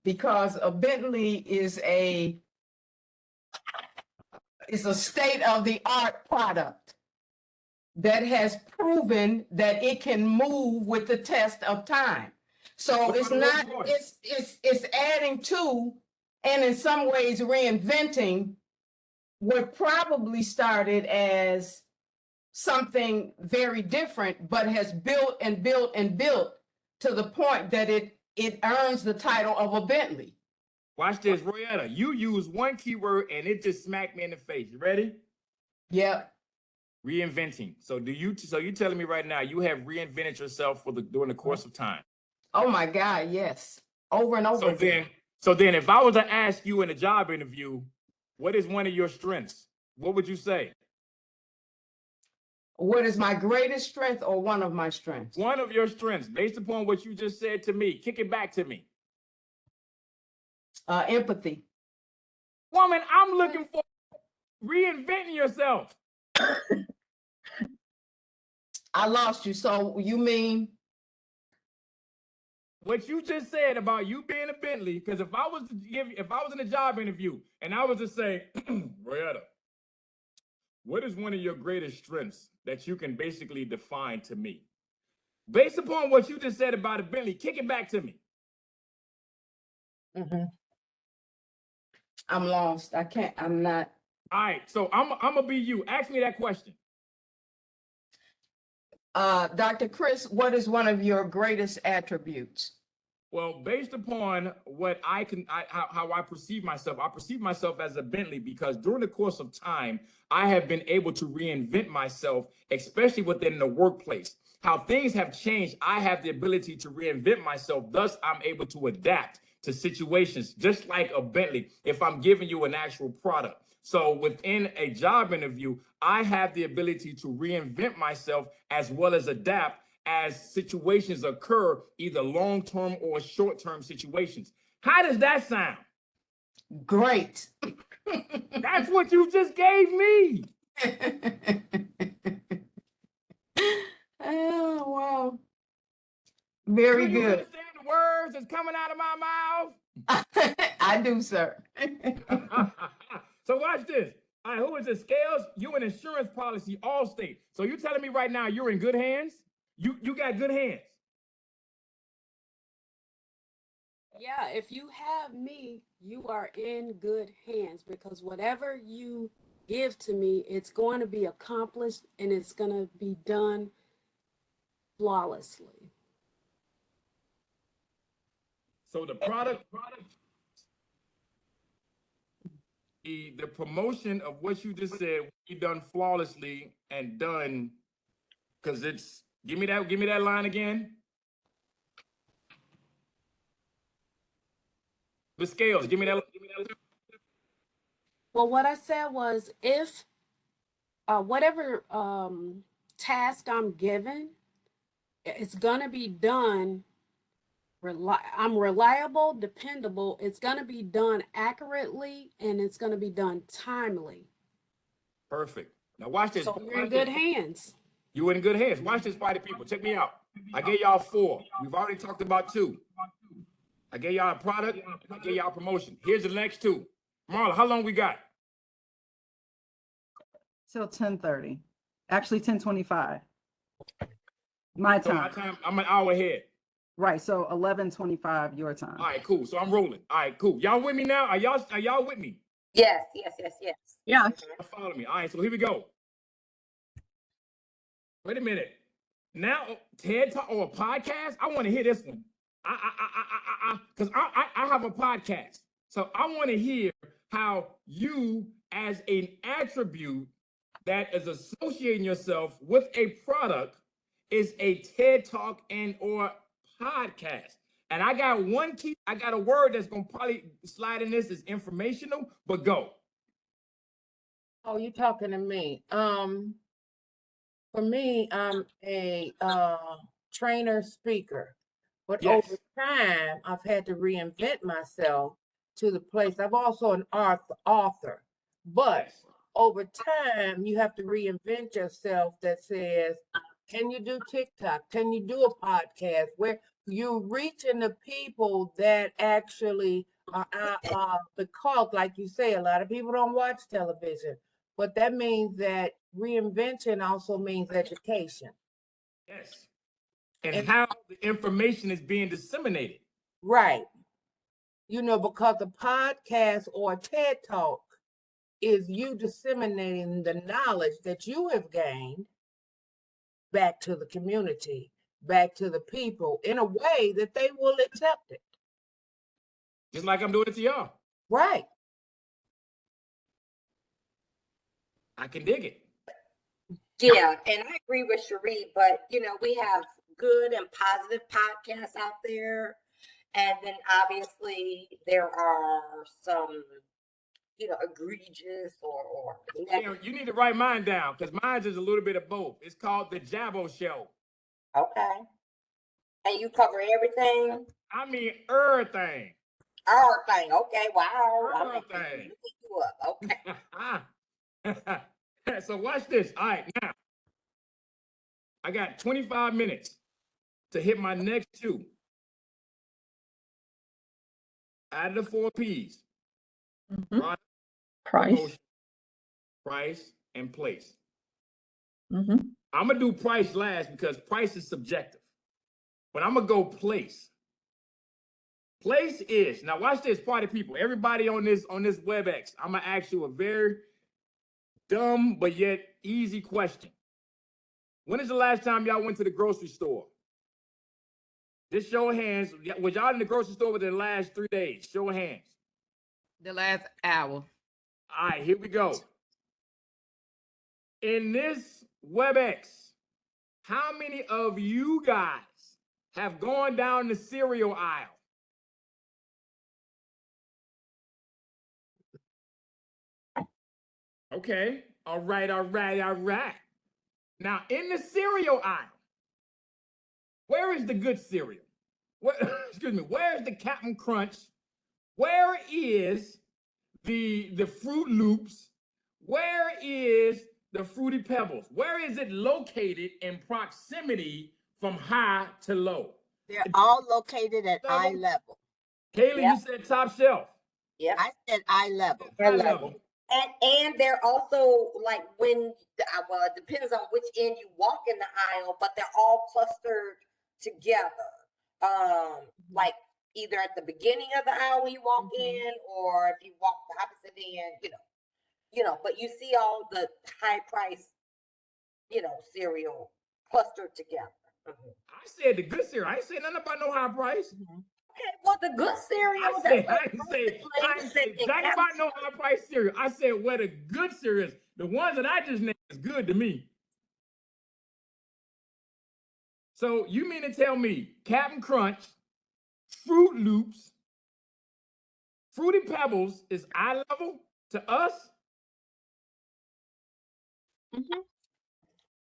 Speaker 2: Because a Bentley is a state-of-the-art product that has proven that it can move with the test of time. So it's not, it's adding to, and in some ways reinventing what probably started as something very different, but has built and built and built to the point that it earns the title of a Bentley.
Speaker 3: Watch this, Royetta. You use one keyword and it just smacked me in the face. You ready?
Speaker 2: Yep.
Speaker 3: Reinventing. So you telling me right now you have reinvented yourself during the course of time?
Speaker 2: Oh my God, yes. Over and over again.
Speaker 3: So then if I was to ask you in a job interview, what is one of your strengths? What would you say?
Speaker 2: What is my greatest strength or one of my strengths?
Speaker 3: One of your strengths, based upon what you just said to me. Kick it back to me.
Speaker 2: Empathy.
Speaker 3: Woman, I'm looking for reinventing yourself.
Speaker 2: I lost you. So you mean?
Speaker 3: What you just said about you being a Bentley, because if I was in a job interview and I was to say, Royetta, what is one of your greatest strengths that you can basically define to me? Based upon what you just said about a Bentley, kick it back to me.
Speaker 2: I'm lost. I'm not.
Speaker 3: All right, so I'm gonna be you. Ask me that question.
Speaker 2: Dr. Chris, what is one of your greatest attributes?
Speaker 3: Well, based upon what how I perceive myself as a Bentley because during the course of time, I have been able to reinvent myself, especially within the workplace. How things have changed, I have the ability to reinvent myself. Thus, I'm able to adapt to situations, just like a Bentley, if I'm giving you an actual product. So within a job interview, I have the ability to reinvent myself as well as adapt as situations occur, either long-term or short-term situations. How does that sound?
Speaker 2: Great.
Speaker 3: That's what you just gave me.
Speaker 2: Oh, wow. Very
Speaker 3: Do you
Speaker 2: good.
Speaker 3: understand the words that's coming out of my mouth?
Speaker 2: I do, sir.
Speaker 3: So watch this. All right, who is it? Scales, you an insurance policy, Allstate. So you telling me right now you're in good hands? You got good hands.
Speaker 13: Yeah, if you have me, you are in good hands because whatever you give to me, it's going to be accomplished and it's going to be done flawlessly.
Speaker 3: So the product, the promotion of what you just said, be done flawlessly and done, because it's, give me that line again. The Scales, give me that.
Speaker 13: Well, what I said was if whatever task I'm given, it's going to be done. I'm reliable, dependable. It's going to be done accurately and it's going to be done timely.
Speaker 3: Perfect. Now watch this.
Speaker 13: So you're in good hands.
Speaker 3: You in good hands. Watch this, party people. Check me out. I gave y'all 4. We've already talked about 2. I gave y'all a product. I gave y'all a promotion. Here's the next 2. Marla, how long we got?
Speaker 2: Till 10:30. Actually, 10:25. My
Speaker 3: So my time, I'm an hour ahead.
Speaker 2: Right. So 11:25 your time.
Speaker 3: All right, cool. So I'm rolling. All right, cool. Y'all with me now? Are y'all with me?
Speaker 9: Yes.
Speaker 4: Yeah.
Speaker 3: Follow me. All right, so here we go. Wait a minute. Now, TED Talk or a podcast? I want to hear this one. Because I have a podcast. So I want to hear how you, as an attribute that is associating yourself with a product, is a TED Talk and or podcast. And I got one key, I got a word that's gonna probably slide in this is informational, but go.
Speaker 1: Oh, you're talking to me. For me, I'm a trainer speaker, but
Speaker 3: Yes.
Speaker 1: over time, I've had to reinvent myself to the place. I'm also an author, but
Speaker 3: Yes.
Speaker 1: over time, you have to reinvent yourself that says, can you do TikTok? Can you do a podcast where you're reaching the people that actually are the cult, like you say, a lot of people don't watch television, but that means that reinvention also means education.
Speaker 3: Yes. And how the information is being disseminated.
Speaker 1: Right. You know, because a podcast or a TED Talk is you disseminating the knowledge that you have gained back to the community, back to the people in a way that they will accept it.
Speaker 3: Just like I'm doing it to y'all.
Speaker 1: Right.
Speaker 3: I can dig it.
Speaker 9: Yeah, and I agree with Cherie, but you know, we have good and positive podcasts out there. And then obviously there are some, you know, egregious or
Speaker 3: You, you need to write mine down because mine is a little bit of both. It's called the Jabbo Show.
Speaker 9: Okay. And you cover everything?
Speaker 3: I mean everything.
Speaker 9: Everything. Okay, wow.
Speaker 3: Everything.
Speaker 9: Okay.
Speaker 3: So watch this. All right, now I got 25 minutes to hit my next two. Out of the 4 P's. Product,
Speaker 4: Price.
Speaker 3: promotion, price, and place.
Speaker 4: Mm-hmm.
Speaker 3: I'm gonna do price last because price is subjective. But I'm gonna go place. Place is, now watch this, party people. Everybody on this WebEx, I'm gonna ask you a very dumb but yet easy question. When is the last time y'all went to the grocery store? Just show of hands. Was y'all in the grocery store within the last 3 days? Show of hands.
Speaker 12: The last hour.
Speaker 3: All right, here we go. In this WebEx, how many of you guys have gone down the cereal aisle? Okay. All right. Now, in the cereal aisle, where is the good cereal? Excuse me. Where is the Captain Crunch? Where is the Fruit Loops? Where is the Fruity Pebbles? Where is it located in proximity from high to low?
Speaker 6: They're all located at eye level.
Speaker 3: Haley, you said top shelf.
Speaker 9: Yep.
Speaker 6: I said eye level.
Speaker 3: Eye level.
Speaker 9: And they're also like when, well, it depends on which end you walk in the aisle, but they're all clustered together. Like either at the beginning of the aisle when you walk in, or if you walk the opposite end, but you see all the high price, cereal clustered together.
Speaker 3: I said the good cereal. I ain't saying nothing about no high price.
Speaker 9: Okay, well, the good cereal.
Speaker 3: I ain't say jack about no high price cereal. I said where the good cereal is. The ones that I just named is good to me. So you mean to tell me Captain Crunch, Fruit Loops, Fruity Pebbles is eye level to us?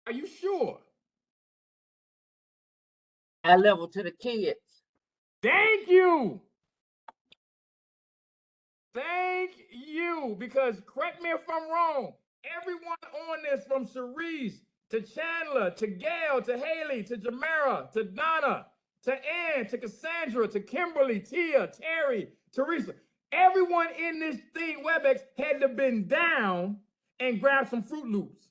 Speaker 3: Are you sure?
Speaker 1: Eye level to the kids.
Speaker 3: Thank you. Thank you. Because correct me if I'm wrong. Everyone on this from Cerise to Chandler to Gail to Haley to Jamera to Donna to Ann to Cassandra to Kimberly, Tia, Terry, Teresa. Everyone in this thing, WebEx, had to been down and grab some Fruit Loops.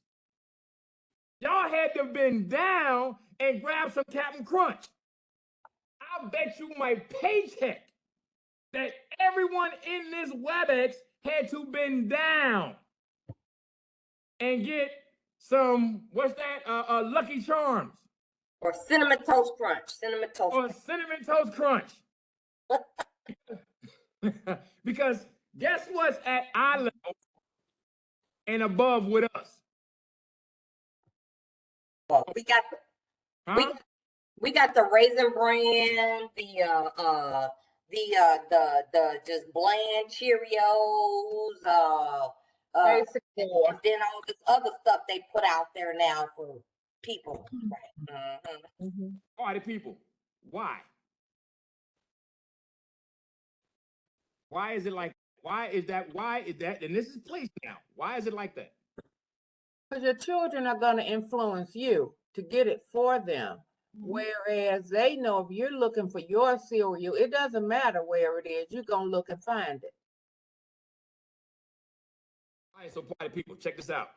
Speaker 3: Y'all had to been down and grab some Captain Crunch. I bet you my paycheck that everyone in this WebEx had to been down and get some, what's that, Lucky Charms
Speaker 9: Or Cinnamon Toast Crunch. Cinnamon Toast
Speaker 3: Or
Speaker 9: Crunch.
Speaker 3: Cinnamon Toast Crunch. Because guess what's at eye level and above with us?
Speaker 9: Well, we got
Speaker 3: Huh?
Speaker 9: we got the Raisin Bran, the just bland Cheerios,
Speaker 1: Basic four.
Speaker 9: and then all this other stuff they put out there now for people. Right.
Speaker 3: Party people. Why? Why is it like? Why is that? And this is placed now. Why is it like that?
Speaker 1: Because your children are going to influence you to get it for them. Whereas they know if you're looking for your cereal, it doesn't matter where it is, you're going to look and find it.
Speaker 3: All right, so party people, check this out.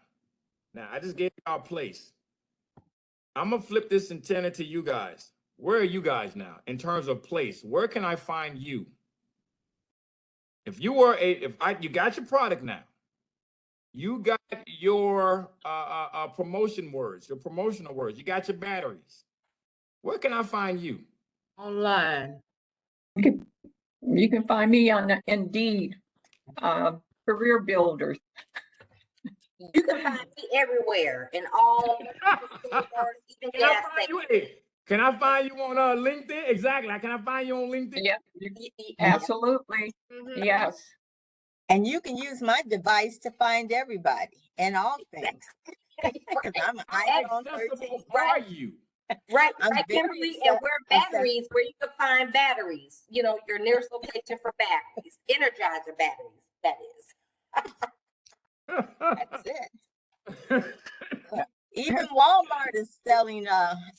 Speaker 3: Now, I just gave y'all a place. I'm going to flip this antenna to you guys. Where are you guys now in terms of place? Where can I find you? If you were you got your product now, you got your promotion words, your promotional words, you got your batteries. Where can I find you?
Speaker 1: Online.
Speaker 4: You can find me on Indeed, Career Builders.
Speaker 9: You can find me everywhere in all stores, even gas stations.
Speaker 3: Can I find you on LinkedIn? Exactly. Can I find you on LinkedIn?
Speaker 4: Yeah, absolutely. Yes.
Speaker 6: And you can use my device to find everybody and all things. Because I'm an iPhone 13.
Speaker 3: Are you?
Speaker 9: Right,
Speaker 6: I'm
Speaker 9: right,
Speaker 6: very
Speaker 9: Kimberly, and we're batteries where you can find batteries. You know, your nearest location for batteries, Energizer batteries. That is.
Speaker 6: That's it. Even Walmart is selling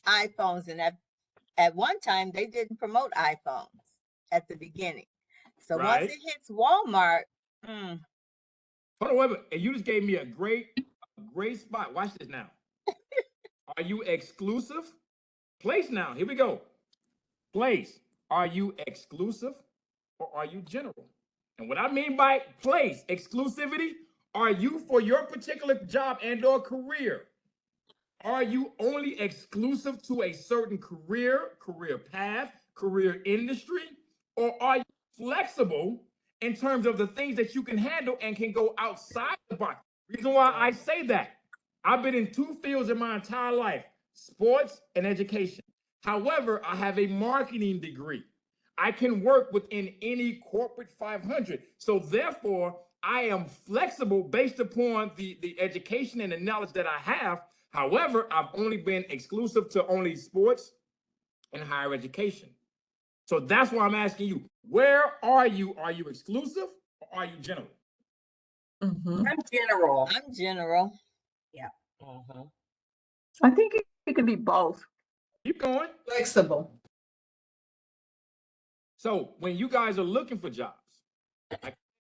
Speaker 6: iPhones, and at one time they didn't promote iPhones at the beginning. So once it hits Walmart,
Speaker 3: hold on, wait a minute. And you just gave me a great spot. Watch this now. Are you exclusive? Place now. Here we go. Place. Are you exclusive or are you general? And what I mean by place, exclusivity, are you for your particular job and or career? Are you only exclusive to a certain career path, career industry? Or are you flexible in terms of the things that you can handle and can go outside the box? Reason why I say that, I've been in two fields in my entire life, sports and education. However, I have a marketing degree. I can work within any corporate 500. So therefore, I am flexible based upon the education and the knowledge that I have. However, I've only been exclusive to only sports and higher education. So that's why I'm asking you, where are you? Are you exclusive or are you general?
Speaker 9: I'm general.
Speaker 6: I'm general.
Speaker 9: Yeah.
Speaker 4: I think it can be both.
Speaker 3: Keep going.
Speaker 1: Flexible.
Speaker 3: So when you guys are looking for jobs,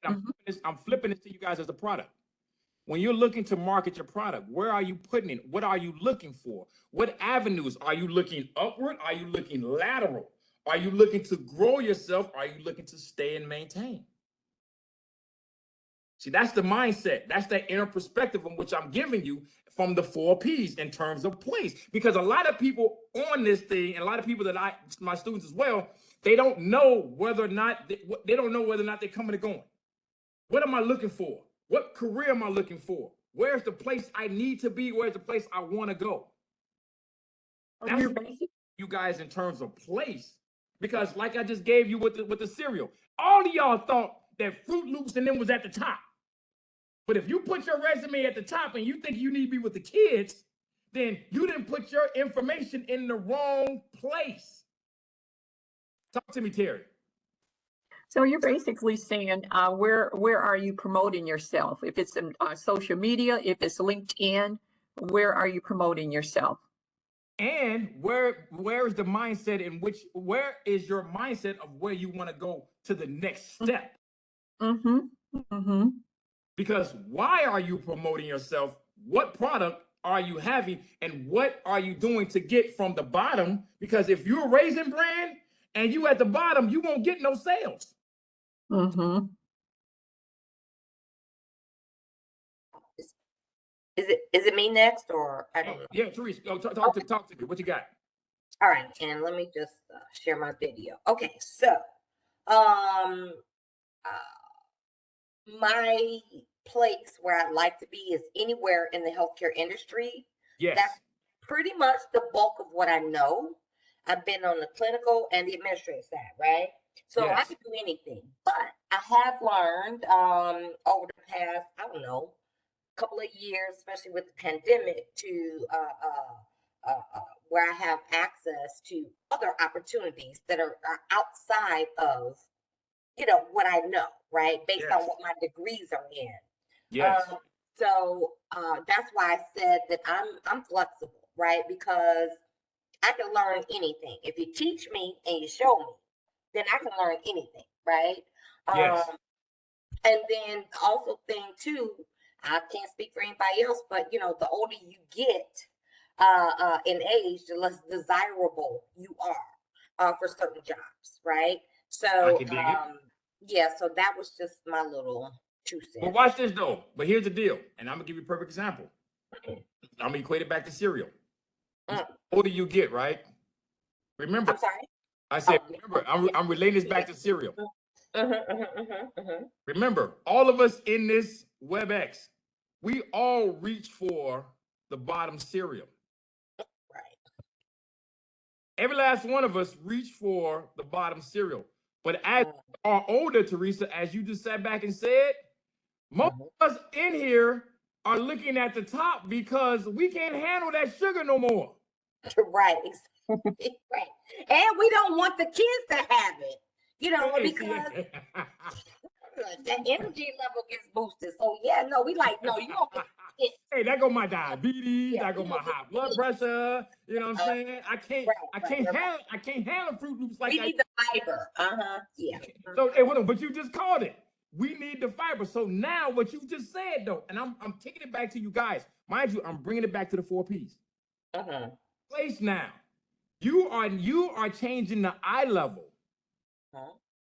Speaker 3: I'm flipping this to you guys as a product. When you're looking to market your product, where are you putting it? What are you looking for? What avenues? Are you looking upward? Are you looking lateral? Are you looking to grow yourself? Are you looking to stay and maintain? See, that's the mindset. That's that inner perspective in which I'm giving you from the 4 Ps in terms of place. Because a lot of people on this thing, and a lot of people that my students as well, they don't know whether or not they don't know whether or not they're coming or going. What am I looking for? What career am I looking for? Where's the place I need to be? Where's the place I want to go? That's you guys in terms of place. Because like I just gave you with the cereal, all of y'all thought that Fruit Loops and them was at the top. But if you put your resume at the top and you think you need to be with the kids, then you didn't put your information in the wrong place. Talk to me, Terry.
Speaker 4: So you're basically saying, where are you promoting yourself? If it's in social media, if it's LinkedIn, where are you promoting yourself?
Speaker 3: And where is the mindset where is your mindset of where you want to go to the next step? Because why are you promoting yourself? What product are you having? And what are you doing to get from the bottom? Because if you're a Raisin Bran and you at the bottom, you won't get no sales.
Speaker 9: Is it me next or I don't know?
Speaker 3: Yeah, Therese, talk to me. What you got?
Speaker 9: All right, and let me just share my video. Okay, so um, my place where I'd like to be is anywhere in the healthcare industry.
Speaker 3: Yes.
Speaker 9: That's pretty much the bulk of what I know. I've been on the clinical and the administrative side, right? So I
Speaker 3: Yes.
Speaker 9: can do anything, but I have learned over the past, I don't know, couple of years, especially with the pandemic, to where I have access to other opportunities that are outside of, you know, what I know, right? Based on
Speaker 3: Yes.
Speaker 9: what my degrees are in.
Speaker 3: Yes.
Speaker 9: So that's why I said that I'm flexible, right? Because I can learn anything. If you teach me and you show me, then I can learn anything, right?
Speaker 3: Yes.
Speaker 9: And then also thing too, I can't speak for anybody else, but you know, the older you get in age, the less desirable you are for certain jobs, right?
Speaker 3: I
Speaker 9: So
Speaker 3: can dig it.
Speaker 9: yeah, so that was just my little 2
Speaker 3: But
Speaker 9: cents.
Speaker 3: watch this though. But here's the deal, and I'm gonna give you a perfect example. I'm gonna equate it back to cereal. The older you get, right? Remember,
Speaker 9: I'm sorry.
Speaker 3: I said,
Speaker 9: Oh, yeah.
Speaker 3: remember, I'm relating this back to cereal.
Speaker 9: Mm-hmm.
Speaker 3: Remember, all of us in this WebEx, we all reach for the bottom cereal.
Speaker 9: Right.
Speaker 3: Every last one of us reach for the bottom cereal. But as we are older, Teresa, as you just sat back and said, most of us in here are looking at the top because we can't handle that sugar no more.
Speaker 9: Right. Right. And we don't want the kids to have it, you know,
Speaker 3: Hey,
Speaker 9: because that energy level gets boosted. So yeah, no, we like, no, you don't get it.
Speaker 3: Hey, that go my diabetes,
Speaker 9: Yeah,
Speaker 3: that go
Speaker 9: you
Speaker 3: my
Speaker 9: don't get
Speaker 3: high blood pressure. You know what I'm saying? I can't handle Fruit Loops like
Speaker 9: we
Speaker 3: I
Speaker 9: need the fiber. Yeah.
Speaker 3: So hey, hold on, but you just called it. We need the fiber. So now what you just said though, and I'm taking it back to you guys. Mind you, I'm bringing it back to the 4 Ps. Place now. You are changing the eye level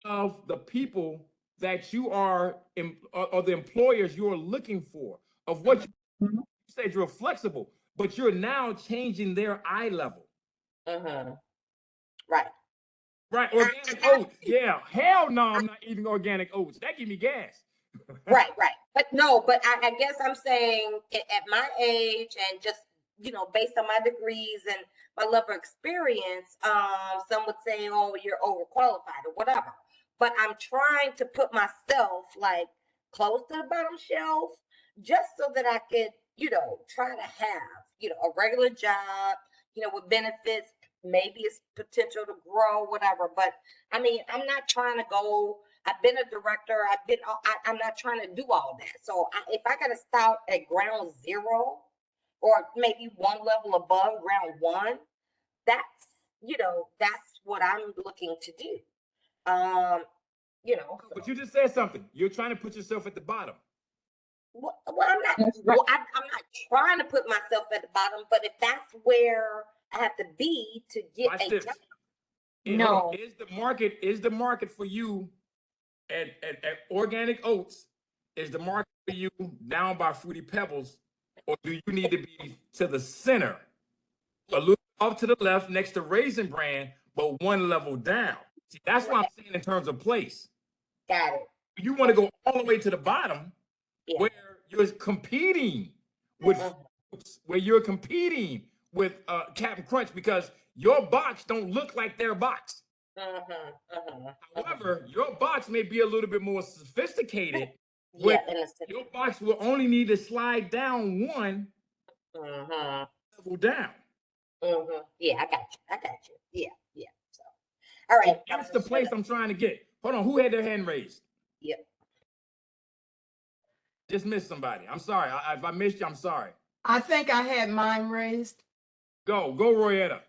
Speaker 3: of the people that you are or the employers you are looking for. Of what you said, you're flexible, but you're now changing their eye level.
Speaker 9: Right.
Speaker 3: Right, organic oats. Yeah, hell no, I'm not eating organic oats. That give me gas.
Speaker 9: Right. But no, but I guess I'm saying at my age and just, you know, based on my degrees and my level of experience, some would say, oh, you're overqualified or whatever. But I'm trying to put myself like close to the bottom shelf just so that I could, you know, try to have, you know, a regular job, you know, with benefits. Maybe it's potential to grow, whatever. But I mean, I'm not trying to go. I've been a director. I'm not trying to do all that. So if I got to start at ground zero, or maybe one level above ground one, that's, you know, that's what I'm looking to do. You know.
Speaker 3: But you just said something. You're trying to put yourself at the bottom.
Speaker 9: Well, I'm not. Well, I'm not trying to put myself at the bottom, but if that's where I have to be to get
Speaker 3: Watch
Speaker 9: a
Speaker 3: this.
Speaker 9: job.
Speaker 3: No. Is the market for you at organic oats? Is the market for you down by Fruity Pebbles, or do you need to be to the center, a little off to the left next to Raisin Bran, but one level down? See, that's what I'm saying in terms of place.
Speaker 9: Got it.
Speaker 3: You want to go all the way to the bottom, where you're competing with fruits, where you're competing with Captain Crunch, because your box don't look like their box. However, your box may be a little bit more sophisticated. Your box will only need to slide down one level down.
Speaker 9: Yeah, I got you. Yeah. So, all right.
Speaker 3: That's the place I'm trying to get. Hold on, who had their hand raised?
Speaker 9: Yep.
Speaker 3: Just missed somebody. I'm sorry. If I missed you, I'm sorry.
Speaker 1: I think I had mine raised.
Speaker 3: Go, Royetta.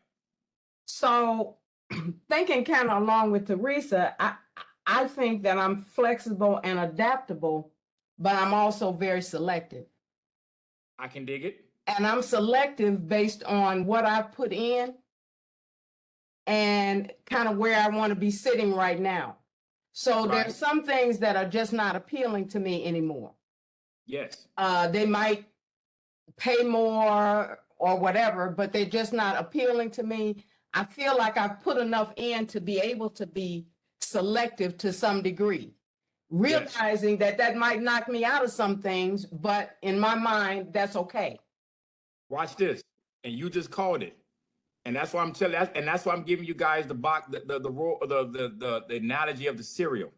Speaker 1: So thinking kind of along with Teresa, I think that I'm flexible and adaptable, but I'm also very selective.
Speaker 3: I can dig it.
Speaker 1: And I'm selective based on what I put in and kind of where I want to be sitting right now. So there's some things that are just not appealing to me anymore.
Speaker 3: Yes.
Speaker 1: They might pay more or whatever, but they're just not appealing to me.
Speaker 14: I feel like I've put enough in to be able to be selective to some degree, realizing that that might knock me out of some things, but in my mind, that's okay.
Speaker 3: Watch this, and you just called it, and that's why I'm telling. And that's why I'm giving you guys the analogy of the cereal.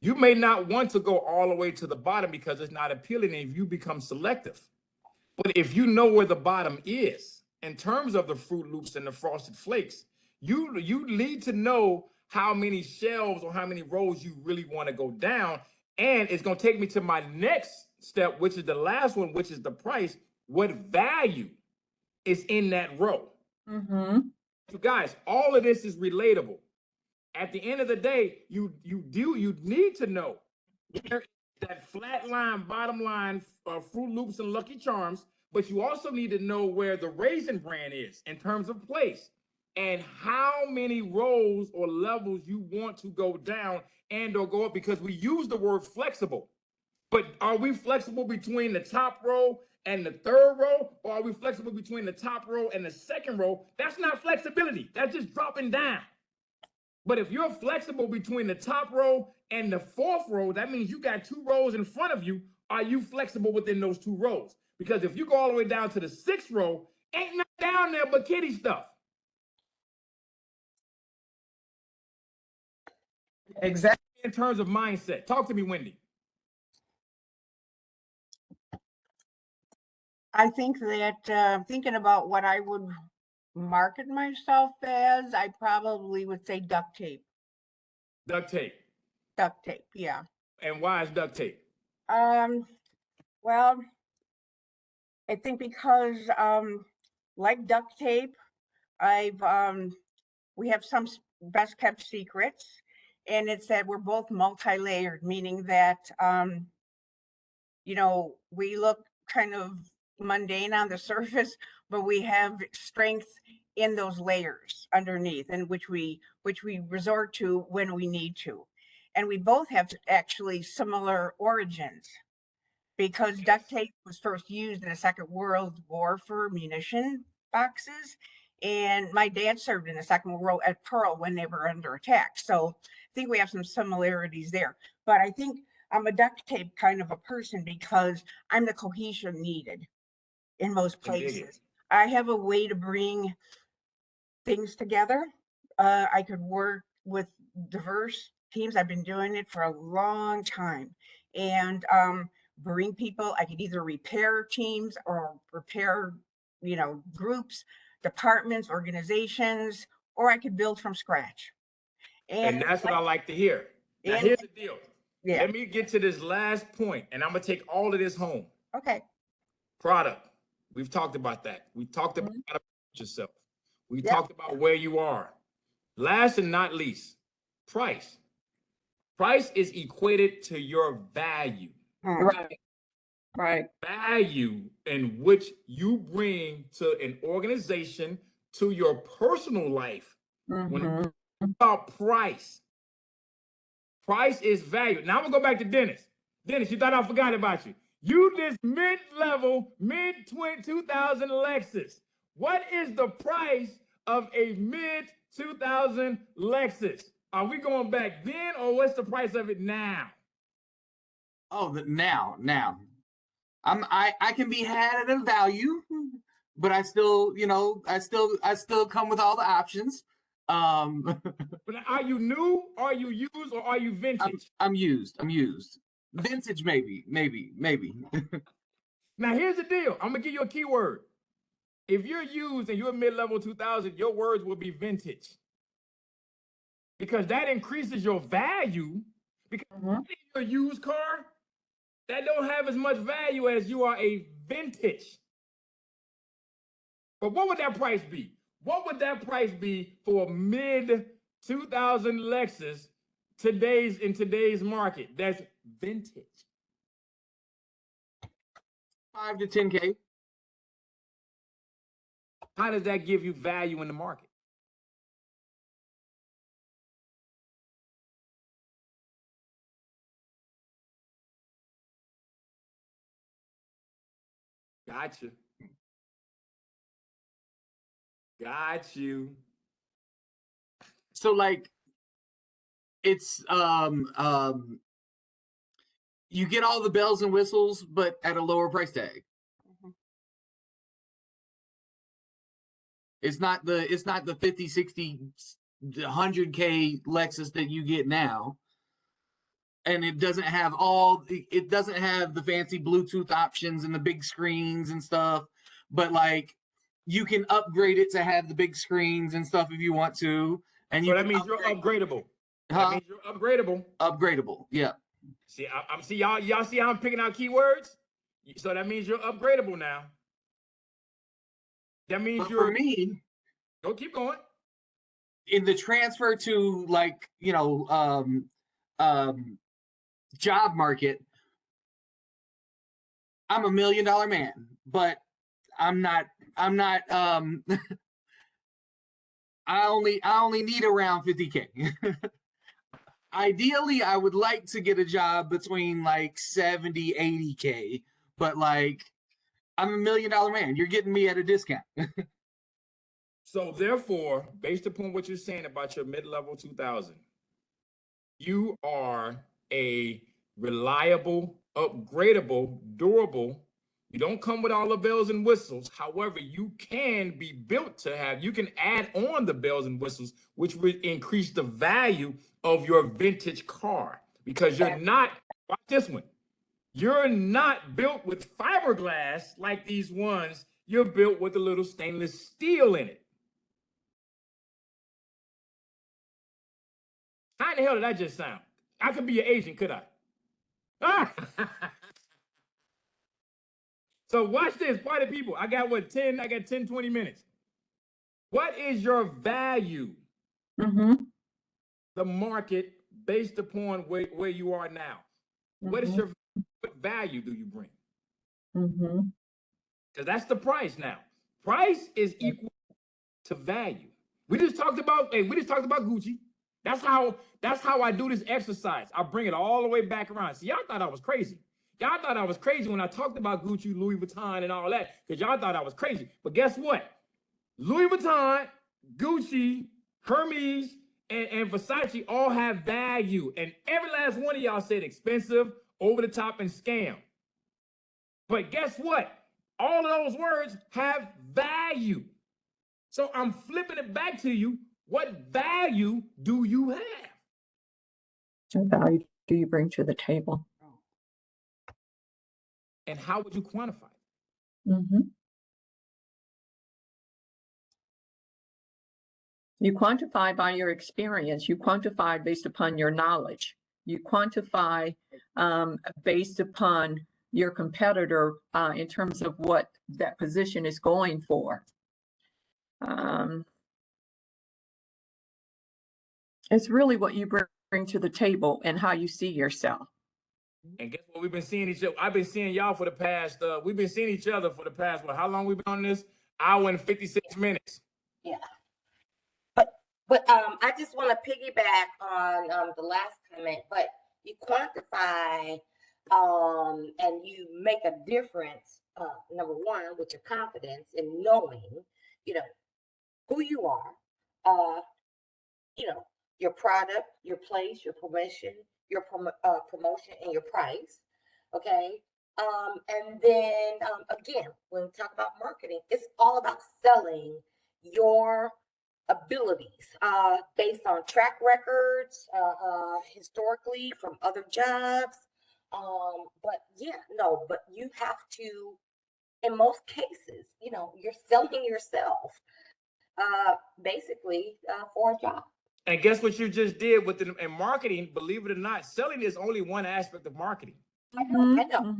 Speaker 3: You may not want to go all the way to the bottom because it's not appealing, and you become selective. But if you know where the bottom is in terms of the Fruit Loops and the Frosted Flakes, you need to know how many shelves or how many rows you really want to go down. And it's going to take me to my next step, which is the last one, which is the price. What value is in that row?
Speaker 4: Mm-hmm.
Speaker 3: You guys, all of this is relatable. At the end of the day, you need to know where that flat line, bottom line, Fruit Loops and Lucky Charms, but you also need to know where the Raisin Bran is in terms of place and how many rows or levels you want to go down and or go up, because we use the word flexible. But are we flexible between the top row and the third row, or are we flexible between the top row and the second row? That's not flexibility. That's just dropping down. But if you're flexible between the top row and the fourth row, that means you got 2 rows in front of you. Are you flexible within those 2 rows? Because if you go all the way down to the 6th row, ain't nothing down there but kitty stuff. Exactly. In terms of mindset. Talk to me, Wendy.
Speaker 15: I think that thinking about what I would market myself as, I probably would say duct tape.
Speaker 3: Duct tape.
Speaker 15: Duct tape, yeah.
Speaker 3: And why is duct tape?
Speaker 15: Well, I think because like duct tape, we have some best kept secrets, and it's that we're both multi-layered, meaning that you know, we look kind of mundane on the surface, but we have strength in those layers underneath, and which we resort to when we need to. And we both have actually similar origins, because duct tape was first used in the Second World War for munition boxes. And my dad served in the Second World War at Pearl when they were under attack. So I think we have some similarities there. But I think I'm a duct tape kind of a person because I'm the cohesion needed in most places. I have a way to bring things together. I could work with diverse teams. I've been doing it for a long time. And bring people, I could either repair teams or repair, you know, groups, departments, organizations, or I could build from scratch.
Speaker 3: And that's what I like to hear. Now, here's the deal.
Speaker 15: Yeah.
Speaker 3: Let me get to this last point, and I'm going to take all of this home.
Speaker 15: Okay.
Speaker 3: Product. We've talked about that. We talked about how to promote yourself. We talked about where you are. Last and not least, price. Price is equated to your value.
Speaker 4: Right. Right.
Speaker 3: Value in which you bring to an organization, to your personal life. When it's about price, price is value. Now I'm gonna go back to Dennis. Dennis, you thought I forgot about you. You this mid-level, mid-2000 Lexus. What is the price of a mid-2000 Lexus? Are we going back then, or what's the price of it now?
Speaker 10: Oh, now. I can be had at a value, but I still, you know, I still come with all the options.
Speaker 3: But are you new? Are you used? Or are you vintage?
Speaker 10: I'm used. Vintage, maybe.
Speaker 3: Now here's the deal. I'm gonna give you a keyword. If you're used and you're mid-level 2000, your words will be vintage, because that increases your value. Because you're a used car, that don't have as much value as you are a vintage. But what would that price be? What would that price be for a mid-2000 Lexus in today's market? That's vintage.
Speaker 10: 5 to 10K.
Speaker 3: How does that give you value in the market? Got you.
Speaker 10: So like, it's you get all the bells and whistles, but at a lower price tag. It's not the 50, 60, 100K Lexus that you get now. And it doesn't have the fancy Bluetooth options and the big screens and stuff, but like you can upgrade it to have the big screens and stuff if you want to. And
Speaker 3: So that means you're upgradable. That means you're upgradable.
Speaker 10: Upgradable, yeah.
Speaker 3: See, I'm see y'all see how I'm picking out keywords? So that means you're upgradable now. That means
Speaker 10: For me,
Speaker 3: go keep going.
Speaker 10: In the transfer to like, job market, I'm $1 million man, but I'm not I only need around 50K. Ideally, I would like to get a job between like 70, 80K, but like I'm $1 million man. You're getting me at a discount.
Speaker 3: So therefore, based upon what you're saying about your mid-level 2000, you are a reliable, upgradable, durable. You don't come with all the bells and whistles. However, you can be built to have, you can add on the bells and whistles, which would increase the value of your vintage car, because you're not, watch this one, you're not built with fiberglass like these ones. You're built with a little stainless steel in it. How in the hell did that just sound? I could be your agent, could I? Ah! So watch this, party people. I got 10, 20 minutes. What is your value? The market based upon where you are now. What value do you bring? Because that's the price now. Price is equal to value. We just talked about Gucci. That's how I do this exercise. I bring it all the way back around. See, y'all thought I was crazy. Y'all thought I was crazy when I talked about Gucci, Louis Vuitton, and all that, because y'all thought I was crazy. But guess what? Louis Vuitton, Gucci, Hermes, and Versace all have value. And every last one of y'all said expensive, over the top, and scam. But guess what? All of those words have value. So I'm flipping it back to you. What value do you have?
Speaker 4: What value do you bring to the table?
Speaker 3: And how would you quantify it?
Speaker 4: You quantify by your experience. You quantify based upon your knowledge. You quantify based upon your competitor in terms of what that position is going for. It's really what you bring to the table and how you see yourself.
Speaker 3: And guess what? We've been seeing each other. I've been seeing y'all for the past, we've been seeing each other for the past, how long we been on this? Hour and 56 minutes.
Speaker 9: Yeah. But I just want to piggyback on the last comment, but you quantify and you make a difference, number one, with your confidence in knowing, who you are, your product, your place, your promotion, promotion, and your price. Okay. And then again, when we talk about marketing, it's all about selling your abilities based on track records historically from other jobs. But you have to, in most cases, you're selling yourself basically for a job.
Speaker 3: And guess what you just did with in marketing? Believe it or not, selling is only one aspect of marketing.
Speaker 9: I know.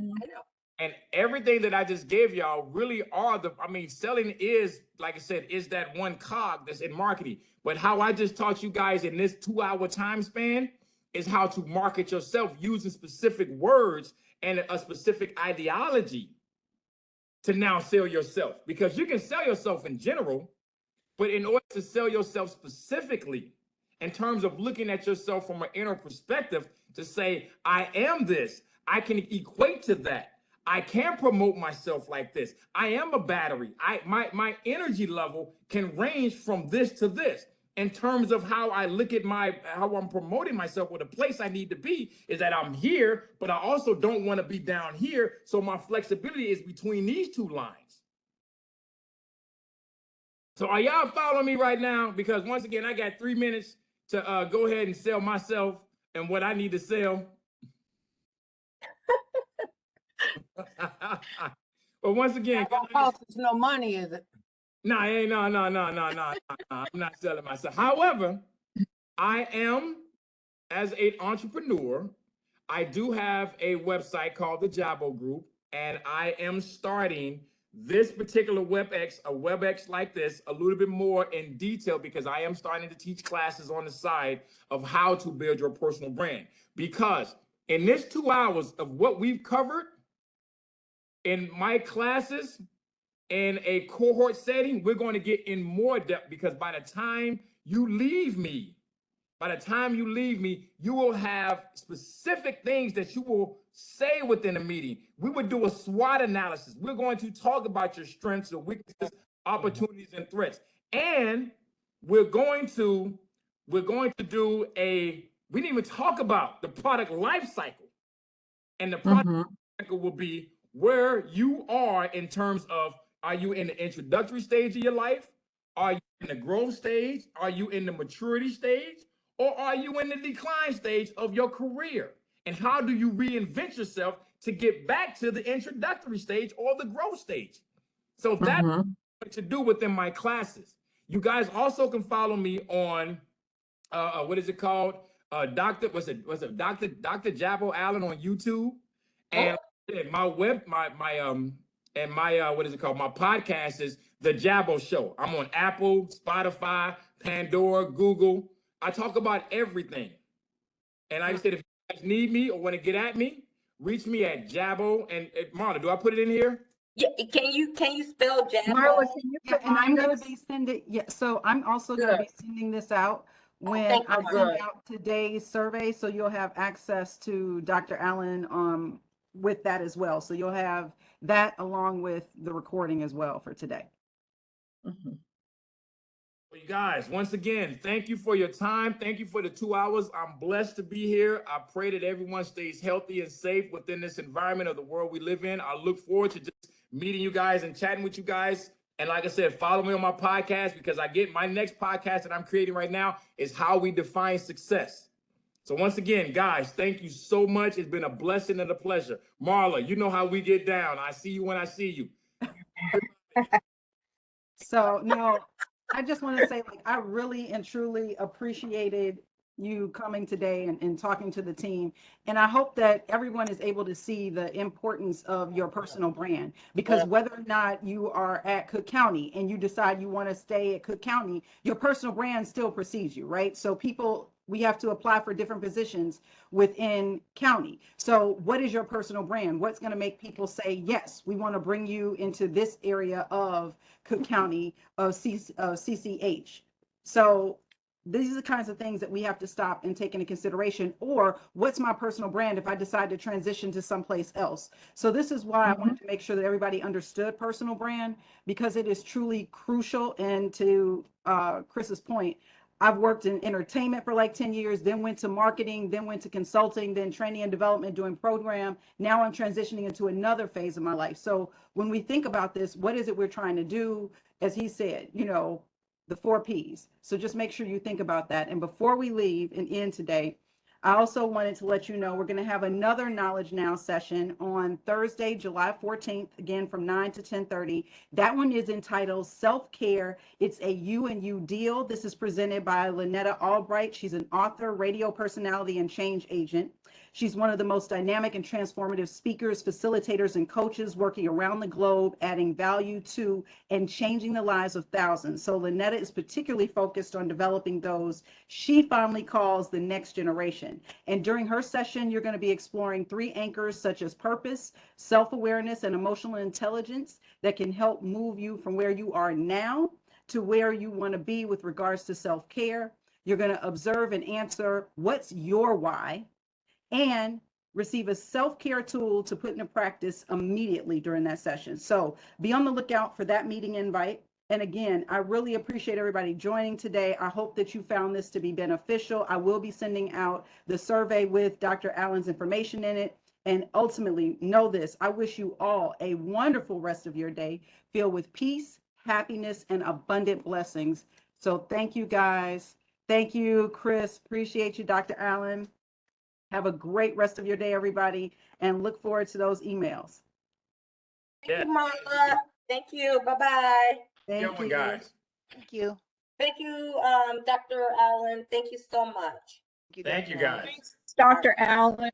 Speaker 3: And everything that I just gave y'all really are selling is, like I said, is that one cog that's in marketing. But how I just taught you guys in this 2-hour time span is how to market yourself using specific words and a specific ideology to now sell yourself. Because you can sell yourself in general, but in order to sell yourself specifically, in terms of looking at yourself from an inner perspective, to say, I am this, I can equate to that. I can promote myself like this. I am a battery. My energy level can range from this to this. in terms of how I look at how I'm promoting myself, or the place I need to be is that I'm here, but I also don't want to be down here. So my flexibility is between these two lines. So are y'all following me right now? Because once again, I got 3 minutes to go ahead and sell myself and what I need to sell. But once again,
Speaker 1: That don't cost us no money, is it?
Speaker 3: no, I'm not selling myself. However, I am, as an entrepreneur, I do have a website called the Jabo Group, and I am starting this particular WebEx like this, a little bit more in detail, because I am starting to teach classes on the side of how to build your personal brand. Because in this 2 hours of what we've covered in my classes, in a cohort setting, we're going to get in more depth, because by the time you leave me, you will have specific things that you will say within a meeting. We would do a SWOT analysis. We're going to talk about your strengths, your weaknesses, opportunities, and threats. And we're going to do we didn't even talk about the product life cycle. And the product life cycle will be where you are in terms of, are you in the introductory stage of your life? Are you in the growth stage? Are you in the maturity stage? Or are you in the decline stage of your career? And how do you reinvent yourself to get back to the introductory stage or the growth stage? So that's what to do within my classes. You guys also can follow me on, what is it called? Dr. Jabo Allen on YouTube. And my podcast is The Jabo Show. I'm on Apple, Spotify, Pandora, Google. I talk about everything. And like I said, if you guys need me or want to get at me, reach me at Jabo. And Marla, do I put it in here?
Speaker 9: Yeah, can you spell Jabo?
Speaker 4: Marla, can you
Speaker 2: Yeah, and I'm
Speaker 4: provide
Speaker 2: going
Speaker 4: us?
Speaker 2: to be sending, so I'm also going to be sending this out when
Speaker 9: thank you,
Speaker 2: I
Speaker 9: Marla.
Speaker 2: send out today's survey. So you'll have access to Dr. Allen with that as well. So you'll have that along with the recording as well for today.
Speaker 3: Well, you guys, once again, thank you for your time. Thank you for the 2 hours. I'm blessed to be here. I pray that everyone stays healthy and safe within this environment of the world we live in. I look forward to just meeting you guys and chatting with you guys. And like I said, follow me on my podcast, because I get my next podcast that I'm creating right now is How We Define Success. So once again, guys, thank you so much. It's been a blessing and a pleasure. Marla, you know how we get down. I see you when I see you.
Speaker 2: So no, I just want to say, like, I really and truly appreciated you coming today and talking to the team. And I hope that everyone is able to see the importance of your personal brand, because whether or not you are at Cook County and you decide you want to stay at Cook County, your personal brand still precedes you, right? So we have to apply for different positions within county. So what is your personal brand? What's going to make people say, yes, we want to bring you into this area of Cook County of CCH? So these are the kinds of things that we have to stop and take into consideration. Or what's my personal brand if I decide to transition to someplace else? So this is why I wanted to make sure that everybody understood personal brand, because it is truly crucial. And to Chris's point, I've worked in entertainment for like 10 years, then went to marketing, then went to consulting, then training and development, doing program. Now I'm transitioning into another phase of my life. So when we think about this, what is it we're trying to do? As he said, the 4 Ps. So just make sure you think about that. And before we leave and end today, I also wanted to let you know we're going to have another Knowledge Now session on Thursday, July 14th, again from 9 to 10:30. That one is entitled Self-Care. It's a You and You deal. This is presented by Lynetta Albright. She's an author, radio personality, and change agent. She's one of the most dynamic and transformative speakers, facilitators, and coaches working around the globe, adding value to and changing the lives of thousands. So Lynetta is particularly focused on developing those she fondly calls the next generation. And during her session, you're going to be exploring 3 anchors such as purpose, self-awareness, and emotional intelligence that can help move you from where you are now to where you want to be with regards to self-care. You're going to observe and answer what's your why, and receive a self-care tool to put into practice immediately during that session. So be on the lookout for that meeting invite. And again, I really appreciate everybody joining today. I hope that you found this to be beneficial. I will be sending out the survey with Dr. Allen's information in it. And ultimately, know this, I wish you all a wonderful rest of your day filled with peace, happiness, and abundant blessings. So thank you, guys. Thank you, Chris. Appreciate you, Dr. Allen. Have a great rest of your day, everybody, and look forward to those emails.
Speaker 9: Thank you, Marla. Thank you. Bye-bye.
Speaker 2: Thank
Speaker 3: Good one,
Speaker 2: you.
Speaker 3: guys.
Speaker 11: Thank you.
Speaker 9: Thank you, Dr. Allen. Thank you so much.
Speaker 3: Thank you, guys.
Speaker 4: Thanks, Dr. Allen.